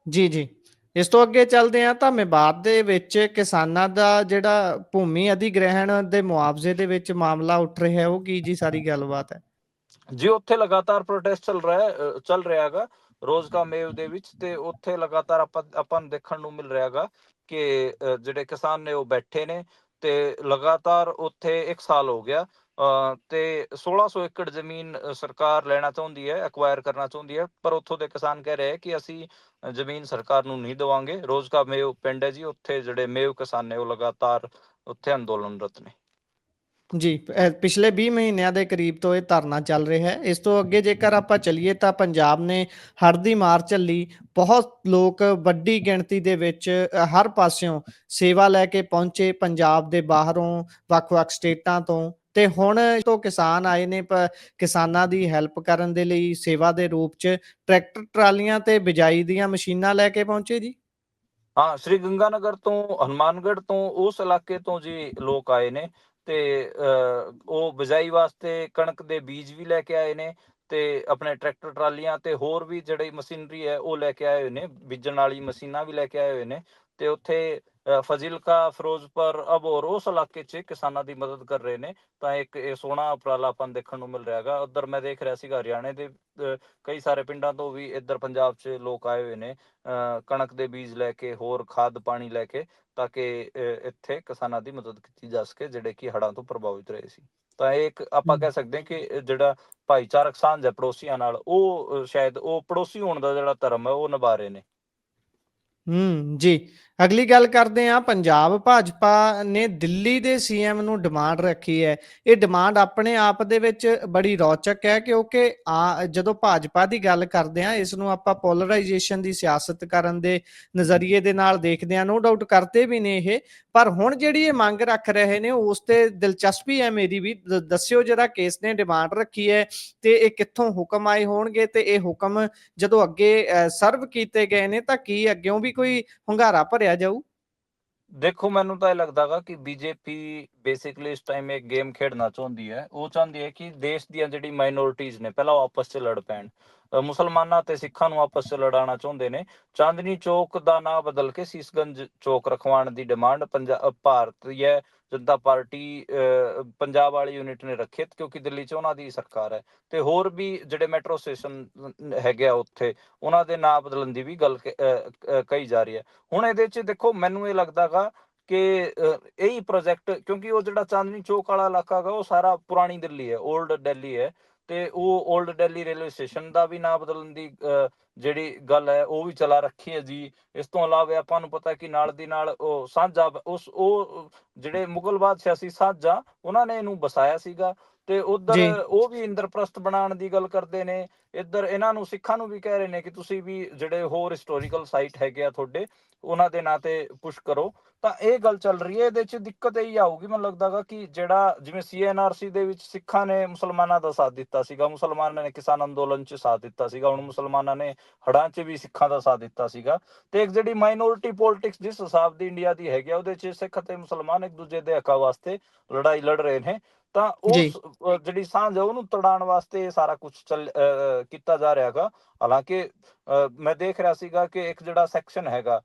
ਜੀ ਜੀ ਇਸ ਤੋਂ ਅੱਗੇ ਚੱਲਦੇ ਹਾਂ ਤਾਂ ਮੇਵਾਤ ਦੇ ਵਿੱਚ ਕਿਸਾਨਾਂ ਦਾ ਜਿਹੜਾ ਭੂਮੀ ਅਧਿਗ੍ਰਹਿਣ ਦੇ ਮੁਆਵਜ਼ੇ ਦੇ ਵਿੱਚ ਮਾਮਲਾ ਉੱਠ ਰਿਹਾ ਹੈ, ਉਹ ਕੀ ਜੀ ਸਾਰੀ ਗੱਲਬਾਤ ਹੈ? ਜੀ ਉੱਥੇ ਲਗਾਤਾਰ ਪ੍ਰੋਟੈਸਟ ਚੱਲ ਰਿਹਾ ਹੈਗਾ ਰੋਜ਼ਗਾ ਮੇਵ ਦੇ ਵਿੱਚ, ਤੇ ਉੱਥੇ ਲਗਾਤਾਰ ਆਪਾਂ ਨੂੰ ਦੇਖਣ ਨੂੰ ਮਿਲ ਰਿਹਾ ਹੈਗਾ ਕਿ ਜਿਹੜੇ ਕਿਸਾਨ ਨੇ ਉਹ ਬੈਠੇ ਨੇ, ਤੇ ਲਗਾਤਾਰ ਉੱਥੇ 1 ਸਾਲ ਹੋ ਗਿਆ ਤੇ 1600 ਏਕੜ ਜ਼ਮੀਨ ਸਰਕਾਰ ਲੈਣਾ ਚਾਹੁੰਦੀ ਹੈ, ਐਕਵਾਇਰ ਕਰਨਾ ਚਾਹੁੰਦੀ ਹੈ, ਪਰ ਉੱਥੋਂ ਦੇ ਕਿਸਾਨ ਕਹਿ ਰਹੇ ਕਿ ਅਸੀਂ ਜ਼ਮੀਨ ਸਰਕਾਰ ਨੂੰ ਨਹੀਂ ਦੇਵਾਂਗੇ। ਰੋਜ਼ਗਾ ਮੇਵ ਪਿੰਡ ਹੈ ਜੀ, ਉੱਥੇ ਜਿਹੜੇ ਮੇਵ ਕਿਸਾਨ ਨੇ ਉਹ ਲਗਾਤਾਰ ਉੱਥੇ ਅੰਦੋਲਨਰਤ ਨੇ। ਜੀ ਪਿਛਲੇ 20 ਮਹੀਨਿਆਂ ਦੇ ਕਰੀਬ ਤੋਂ ਇਹ ਧਰਨਾ ਚੱਲ ਰਿਹਾ ਹੈ। ਇਸ ਤੋਂ ਅੱਗੇ ਜੇਕਰ ਆਪਾਂ ਚੱਲੀਏ ਤਾਂ ਪੰਜਾਬ ਨੇ ਹੜ੍ਹ ਦੀ ਮਾਰ ਝੱਲੀ, ਬਹੁਤ ਲੋਕ ਵੱਡੀ ਗਿਣਤੀ ਦੇ ਵਿੱਚ ਹਰ ਪਾਸਿਓਂ ਸੇਵਾ ਲੈ ਕੇ ਪਹੁੰਚੇ ਪੰਜਾਬ ਦੇ ਬਾਹਰੋਂ, ਵੱਖ-ਵੱਖ ਸਟੇਟਾਂ ਤੋਂ, ਤੇ ਹੁਣ ਤੋਂ ਕਿਸਾਨ ਆਏ ਨੇ ਕਿਸਾਨਾਂ ਦੀ ਹੈਲਪ ਕਰਨ ਦੇ ਲਈ ਸੇਵਾ ਦੇ ਰੂਪ 'ਚ ਟਰੈਕਟਰ ਟਰਾਲੀਆਂ ਤੇ ਬਿਜਾਈ ਦੀਆਂ ਮਸ਼ੀਨਾਂ ਲੈ ਕੇ ਪਹੁੰਚੇ ਜੀ। ਹਾਂ, ਸ੍ਰੀ ਗੰਗਾਨਗਰ ਤੋਂ, ਹਨੂਮਾਨਗੜ੍ਹ ਤੋਂ, ਉਸ ਇਲਾਕੇ ਤੋਂ ਜੀ ਲੋਕ ਆਏ ਨੇ, ਤੇ ਉਹ ਬਿਜਾਈ ਵਾਸਤੇ ਕਣਕ ਦੇ ਬੀਜ ਵੀ ਲੈ ਕੇ ਆਏ ਨੇ, ਤੇ ਆਪਣੇ ਟਰੈਕਟਰ ਟਰਾਲੀਆਂ ਤੇ ਹੋਰ ਵੀ ਜਿਹੜੀ ਮਸ਼ੀਨਰੀ ਹੈ ਉਹ ਲੈ ਕੇ ਆਏ ਹੋਏ ਨੇ, ਬੀਜਣ ਵਾਲੀ ਮਸ਼ੀਨਾਂ ਵੀ ਲੈ ਕੇ ਆਏ ਹੋਏ ਨੇ। ਤੇ ਉੱਥੇ ਫਾਜ਼ਿਲਕਾ, ਫਿਰੋਜ਼ਪੁਰ, ਅਬੋਹਰ ਉਸ ਇਲਾਕੇ 'ਚ ਕਿਸਾਨਾਂ ਦੀ ਮਦਦ ਕਰ ਰਹੇ ਨੇ। ਤਾਂ ਇੱਕ ਇਹ ਸੋਹਣਾ ਉਪਰਾਲਾ ਆਪਾਂ ਨੂੰ ਦੇਖਣ ਨੂੰ ਮਿਲ ਰਿਹਾ ਹੈਗਾ। ਉੱਧਰ ਮੈਂ ਦੇਖ ਰਿਹਾ ਸੀਗਾ ਹਰਿਆਣੇ ਦੇ ਕਈ ਸਾਰੇ ਪਿੰਡਾਂ ਤੋਂ ਵੀ ਇੱਧਰ ਪੰਜਾਬ 'ਚ ਲੋਕ ਆਏ ਹੋਏ ਨੇ ਕਣਕ ਦੇ ਬੀਜ ਲੈ ਕੇ, ਹੋਰ ਖਾਦ ਪਾਣੀ ਲੈ ਕੇ, ਤਾਂ ਕਿ ਇੱਥੇ ਕਿਸਾਨਾਂ ਦੀ ਮਦਦ ਕੀਤੀ ਜਾ ਸਕੇ ਜਿਹੜੇ ਕਿ ਹੜ੍ਹਾਂ ਤੋਂ ਪ੍ਰਭਾਵਿਤ ਰਹੇ ਸੀ। ਤਾਂ ਇਹ ਇੱਕ ਆਪਾਂ ਕਹਿ ਸਕਦੇ ਹਾਂ ਕਿ ਜਿਹੜਾ ਭਾਈਚਾਰਕ ਸਾਂਝ ਹੈ ਪੜੋਸੀਆਂ ਨਾਲ, ਉਹ ਸ਼ਾਇਦ ਉਹ ਪੜੋਸੀ ਹੋਣ ਦਾ ਜਿਹੜਾ ਧਰਮ ਹੈ ਉਹ ਨਿਭਾ ਰਹੇ ਨੇ। ਜੀ ਅਗਲੀ ਗੱਲ ਕਰਦੇ ਹਾਂ। ਪੰਜਾਬ ਭਾਜਪਾ ਨੇ ਦਿੱਲੀ ਦੇ ਸੀਐਮ ਨੂੰ ਡਿਮਾਂਡ ਰੱਖੀ ਹੈ। ਇਹ ਡਿਮਾਂਡ ਆਪਣੇ ਆਪ ਦੇ ਵਿੱਚ ਬੜੀ ਰੌਚਕ ਹੈ, ਕਿਉਂਕਿ ਜਦੋਂ ਭਾਜਪਾ ਦੀ ਗੱਲ ਕਰਦੇ ਹਾਂ, ਇਸ ਨੂੰ ਆਪਾਂ ਪੋਲਰਾਈਜੇਸ਼ਨ ਦੀ ਸਿਆਸਤ ਕਰਨ ਦੇ ਨਜ਼ਰੀਏ ਦੇ ਨਾਲ ਦੇਖਦੇ ਹਾਂ। ਨੋ ਡਾਊਟ ਕਰਦੇ ਵੀ ਨੇ ਇਹ, ਪਰ ਹੁਣ ਜਿਹੜੀ ਇਹ ਮੰਗ ਰੱਖ ਰਹੇ ਨੇ ਉਸ ਤੇ ਦਿਲਚਸਪੀ ਹੈ ਮੇਰੀ ਵੀ। ਦੱਸਿਓ ਜਿਹੜਾ ਕੇਸ ਨੇ ਡਿਮਾਂਡ ਰੱਖੀ ਹੈ ਤੇ ਇਹ ਕਿੱਥੋਂ ਹੁਕਮ ਆਏ ਹੋਣਗੇ, ਤੇ ਇਹ ਹੁਕਮ ਜਦੋਂ ਅੱਗੇ ਸਰਵ ਕੀਤੇ ਗਏ ਨੇ ਤਾਂ ਕੀ ਅੱਗਿਓਂ ਵੀ ਕੋਈ ਹੁੰਗਾਰਾ ਭਰਿਆ ਜਾਊ? ਦੇਖੋ, ਮੈਨੂੰ ਤਾਂ ਇਹ ਲੱਗਦਾ ਗਾ ਕਿ ਬੀਜੇਪੀ ਬੇਸਿਕਲੀ ਇਸ ਟਾਈਮ ਇੱਕ ਗੇਮ ਖੇਡਣਾ ਚਾਹੁੰਦੀ ਹੈ। ਉਹ ਚਾਹੁੰਦੀ ਹੈ ਕਿ ਦੇਸ਼ ਦੀਆਂ ਜਿਹੜੀ ਮਾਈਨੋਰਿਟੀਜ਼ ਨੇ ਪਹਿਲਾਂ ਉਹ ਆਪਸ 'ਚ ਲੜ ਪੈਣ। ਮੁਸਲਮਾਨਾਂ ਤੇ ਸਿੱਖਾਂ ਨੂੰ ਆਪਸ 'ਚ ਲੜਾਉਣਾ ਚਾਹੁੰਦੇ ਨੇ। ਚਾਂਦਨੀ ਚੌਕ ਦਾ ਨਾਂ ਬਦਲ ਕੇ ਸੀਸਗੰਜ ਚੌਕ ਰਖਵਾਉਣ ਦੀ ਡਿਮਾਂਡ ਭਾਰਤੀ ਜਨਤਾ ਪਾਰਟੀ ਪੰਜਾਬ ਵਾਲੀ ਯੂਨਿਟ ਨੇ ਰੱਖੀ, ਕਿਉਂਕਿ ਦਿੱਲੀ 'ਚ ਉਹਨਾਂ ਦੀ ਸਰਕਾਰ ਹੈ। ਤੇ ਹੋਰ ਵੀ ਜਿਹੜੇ ਮੈਟਰੋ ਸਟੇਸ਼ਨ ਹੈਗੇ ਆ ਉੱਥੇ, ਉਹਨਾਂ ਦੇ ਨਾਂ ਬਦਲਣ ਦੀ ਵੀ ਗੱਲ ਕਹੀ ਜਾ ਰਹੀ ਹੈ। ਹੁਣ ਇਹਦੇ 'ਚ ਦੇਖੋ, ਮੈਨੂੰ ਇਹ ਲੱਗਦਾ ਗਾ ਕਿ ਇਹੀ ਪ੍ਰੋਜੈਕਟ, ਕਿਉਂਕਿ ਉਹ ਜਿਹੜਾ ਚਾਂਦਨੀ ਚੌਕ ਵਾਲਾ ਇਲਾਕਾ ਗਾ ਉਹ ਸਾਰਾ ਪੁਰਾਣੀ ਦਿੱਲੀ ਹੈ, ਓਲਡ ਦਿੱਲੀ ਹੈ, ਤੇ ਉਹ ਓਲਡ ਦਿੱਲੀ ਰੇਲਵੇ ਸਟੇਸ਼ਨ ਦਾ ਵੀ ਨਾਂ ਬਦਲਣ ਦੀ ਜਿਹੜੀ ਗੱਲ ਹੈ ਉਹ ਵੀ ਚਲਾ ਰੱਖੀ ਹੈ ਜੀ। ਇਸ ਤੋਂ ਇਲਾਵਾ ਆਪਾਂ ਨੂੰ ਪਤਾ ਕਿ ਨਾਲ ਦੀ ਨਾਲ ਉਹ ਸਾਂਝਾ ਉਹ ਜਿਹੜੇ ਮੁਗਲ ਬਾਦਸ਼ਾਹ ਸੀ ਸਾਂਝਾ, ਉਹਨਾਂ ਨੇ ਇਹਨੂੰ ਵਸਾਇਆ ਸੀਗਾ। ਤੇ ਉਧਰ ਜੀ ਉਹ ਵੀ ਇੰਦਰਪ੍ਰਸਥ ਬਣਾਉਣ ਦੀ ਗੱਲ ਕਰਦੇ ਨੇ। ਇੱਧਰ ਇਹਨਾਂ ਨੂੰ ਸਿੱਖਾਂ ਨੂੰ ਵੀ ਕਹਿ ਰਹੇ ਨੇ ਕਿ ਤੁਸੀਂ ਵੀ ਜਿਹੜੇ ਹੋਰ ਹਿਸਟੋਰੀਕਲ ਸਾਈਟ ਹੈਗੇ ਆ ਤੁਹਾਡੇ, ਉਹਨਾਂ ਦੇ ਨਾਂ ਤੇ ਪੁਸ਼ ਕਰੋ। ਤਾਂ ਇਹ ਗੱਲ ਚੱਲ ਰਹੀ ਹੈ। ਇਹਦੇ 'ਚ ਦਿੱਕਤ ਇਹੀ ਆਊਗੀ, ਮੈਨੂੰ ਲੱਗਦਾ ਗਾ ਕਿ ਜਿਹੜਾ ਜਿਵੇਂ CNRC ਦੇ ਵਿੱਚ ਸਿੱਖਾਂ ਨੇ ਮੁਸਲਮਾਨਾਂ ਦਾ ਸਾਥ ਦਿੱਤਾ ਸੀਗਾ, ਮੁਸਲਮਾਨਾਂ ਨੇ ਕਿਸਾਨ ਅੰਦੋਲਨ 'ਚ ਸਾਥ ਦਿੱਤਾ ਸੀਗਾ, ਹੁਣ ਮੁਸਲਮਾਨਾਂ ਨੇ ਹੜ੍ਹਾਂ 'ਚ ਵੀ ਸਿੱਖਾਂ ਦਾ ਸਾਥ ਦਿੱਤਾ ਸੀਗਾ। ਤੇ ਇੱਕ ਜਿਹੜੀ ਮਾਈਨੋਰਿਟੀ ਪੋਲਿਟਿਕਸ ਜਿਸ ਹਿਸਾਬ ਦੀ ਇੰਡੀਆ ਦੀ ਹੈਗੀ ਆ, ਉਹਦੇ 'ਚ ਸਿੱਖ ਅਤੇ ਮੁਸਲਮਾਨ ਇੱਕ ਦੂਜੇ ਦੇ ਹੱਕਾਂ ਵਾਸਤੇ ਲੜਾਈ ਲੜ ਰਹੇ ਨੇ। ਤਾਂ ਜੀ ਉਸ ਜਿਹੜੀ ਸਾਂਝ ਹੈ ਉਹਨੂੰ ਤੜਾਉਣ ਵਾਸਤੇ ਇਹ ਸਾਰਾ ਕੁਝ ਕੀਤਾ ਜਾ ਰਿਹਾ ਹੈਗਾ। ਹਾਲਾਂਕਿ ਮੈਂ ਦੇਖ ਰਿਹਾ ਸੀਗਾ ਕਿ ਇੱਕ ਜਿਹੜਾ ਸੈਕਸ਼ਨ ਹੈਗਾ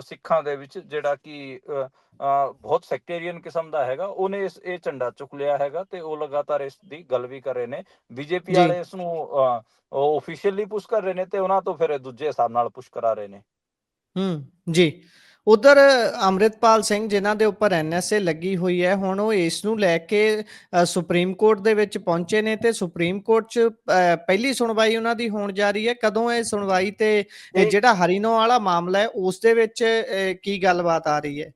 ਸਿੱਖਾਂ ਦੇ ਵਿੱਚ, ਜਿਹੜਾ ਕਿ ਬਹੁਤ ਸੈਕਟੇਰੀਅਨ ਕਿਸਮ ਦਾ ਹੈਗਾ, ਉਹਨੇ ਇਹ ਝੰਡਾ ਚੁੱਕ ਲਿਆ ਹੈਗਾ ਤੇ ਉਹ ਲਗਾਤਾਰ ਇਸ ਦੀ ਗੱਲ ਵੀ ਕਰ ਰਹੇ ਨੇ। BJP ਜੀ ਵਾਲੇ ਇਸ ਨੂੰ ਉਹ ਆਫੀਸ਼ੀਅਲੀ ਪੁਸ਼ ਕਰ ਰਹੇ ਨੇ ਤੇ ਉਹਨਾਂ ਤੋਂ ਫਿਰ ਦੂਜੇ ਹਿਸਾਬ ਨਾਲ ਪੁਸ਼ ਕਰਾ ਰਹੇ ਨੇ। ਜੀ। ਉਧਰ ਅੰਮ੍ਰਿਤਪਾਲ ਸਿੰਘ ਜਿਨ੍ਹਾਂ ਦੇ ਉੱਪਰ NSA ਲੱਗੀ ਹੋਈ ਹੈ, ਹੁਣ ਉਹ ਇਸ ਨੂੰ ਲੈ ਕੇ ਸੁਪਰੀਮ ਕੋਰਟ ਦੇ ਵਿੱਚ ਪਹੁੰਚੇ ਨੇ ਤੇ ਸੁਪਰੀਮ ਕੋਰਟ 'ਚ ਪਹਿਲੀ ਸੁਣਵਾਈ ਉਹਨਾਂ ਦੀ ਹੋਣ ਜਾ ਰਹੀ ਹੈ। ਕਦੋਂ ਇਹ ਸੁਣਵਾਈ, ਤੇ ਜਿਹੜਾ ਹਰੀਨੋ ਵਾਲਾ ਮਾਮਲਾ ਹੈ ਉਸ ਦੇ ਵਿੱਚ ਕੀ ਗੱਲਬਾਤ ਆ ਰਹੀ ਹੈ?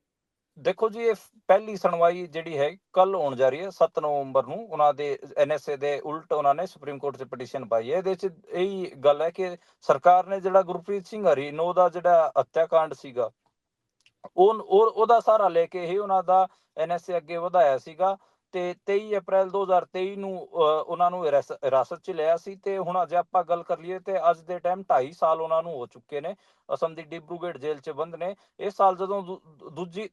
ਦੇਖੋ ਜੀ, ਇਹ ਪਹਿਲੀ ਸੁਣਵਾਈ ਜਿਹੜੀ ਹੈ ਕੱਲ ਹੋਣ ਜਾ ਰਹੀ ਹੈ 7 ਨਵੰਬਰ ਨੂੰ। ਉਹਨਾਂ ਦੇ NSA ਦੇ ਉਲਟ ਉਹਨਾਂ ਨੇ ਸੁਪਰੀਮ ਕੋਰਟ 'ਚ ਪਟੀਸ਼ਨ ਪਾਈ ਹੈ। ਇਹਦੇ 'ਚ ਇਹੀ ਗੱਲ ਹੈ ਕਿ ਸਰਕਾਰ ਨੇ ਜਿਹੜਾ ਗੁਰਪ੍ਰੀਤ ਸਿੰਘ ਹਰੀਨੋ ਦਾ ਜਿਹੜਾ ਹੱਤਿਆਕਾਂਡ ਸੀਗਾ, ਉਹਦਾ ਸਹਾਰਾ ਲੈ ਕੇ ਹੀ ਉਹਨਾਂ ਦਾ NSA ਅੱਗੇ ਵਧਾਇਆ ਸੀਗਾ। ਤੇ 23 ਅਪ੍ਰੈਲ 2023 ਨੂੰ ਉਹਨਾਂ ਨੂੰ ਹਿਰਾਸਤ 'ਚ ਲਿਆ ਸੀ। ਤੇ ਹੁਣ ਜੇ ਆਪਾਂ ਗੱਲ ਕਰ ਲਈਏ ਤੇ ਅੱਜ ਦੇ ਟਾਈਮ 2.5 ਸਾਲ ਉਹਨਾਂ ਨੂੰ ਹੋ ਚੁੱਕੇ ਨੇ। ਅਸਮ ਦੀ ਡਿਬਰੂਗੜ੍ਹ ਜੇਲ੍ਹ 'ਚ ਬੰਦ ਨੇ। ਇਸ ਸਾਲ ਜਦੋਂ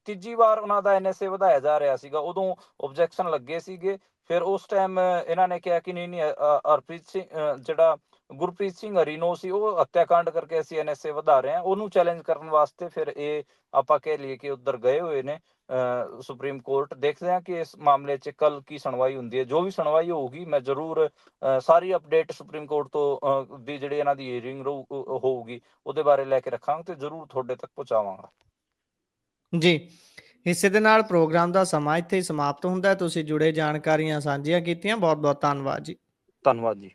ਤੀਜੀ ਵਾਰ ਉਹਨਾਂ ਦਾ NSA ਵਧਾਇਆ ਜਾ ਰਿਹਾ ਸੀਗਾ, ਉਦੋਂ ਓਬਜੈਕਸ਼ਨ ਲੱਗੇ ਸੀਗੇ। ਫਿਰ ਉਸ ਟਾਈਮ ਇਹਨਾਂ ਨੇ ਕਿਹਾ ਕਿ ਨਹੀਂ ਹਰਪ੍ਰੀਤ ਸਿੰਘ ਜਿਹੜਾ ਗੁਰਪ੍ਰੀਤ ਸਿੰਘ ਹਰੀਨੋ ਸੀ, ਉਹ ਹੱਤਿਆਕਾਂਡ ਕਰਕੇ ਅਸੀਂ NSA ਵਧਾ ਰਹੇ ਹਾਂ, ਉਹਨੂੰ ਚੈਲੰਜ ਕਰਨ ਵਾਸਤੇ ਫਿਰ ਇਹ ਆਪਾਂ ਕਹਿ ਲਈਏ ਕਿ ਉੱਧਰ ਗਏ ਹੋਏ ਨੇ ਸੁਪਰੀਮ ਕੋਰਟ। ਦੇਖਦੇ ਹਾਂ ਕਿ ਇਸ ਮਾਮਲੇ 'ਚ ਕੱਲ ਕੀ ਸੁਣਵਾਈ ਹੁੰਦੀ ਹੈ। ਜੋ ਵੀ ਸੁਣਵਾਈ ਹੋਊਗੀ ਮੈਂ ਜ਼ਰੂਰ ਸਾਰੀ ਅਪਡੇਟ ਸੁਪਰੀਮ ਕੋਰਟ ਤੋਂ ਦੀ ਜਿਹੜੀ ਇਹਨਾਂ ਦੀ ਹੀਅਰਿੰਗ ਹੋਊਗੀ ਉਹਦੇ ਬਾਰੇ ਲੈ ਕੇ ਰੱਖਾਂਗਾ ਤੇ ਜ਼ਰੂਰ ਤੁਹਾਡੇ ਤੱਕ ਪਹੁੰਚਾਵਾਂਗਾ। ਜੀ, ਇਸੇ ਦੇ ਨਾਲ ਪ੍ਰੋਗਰਾਮ ਦਾ ਸਮਾਂ ਇੱਥੇ ਹੀ ਸਮਾਪਤ ਹੁੰਦਾ ਹੈ। ਤੁਸੀਂ ਜੁੜੇ ਜਾਣਕਾਰੀਆਂ ਸਾਂਝੀਆਂ ਕੀਤੀਆਂ, ਬਹੁਤ ਬਹੁਤ ਧੰਨਵਾਦ ਜੀ। ਧੰਨਵਾਦ ਜੀ।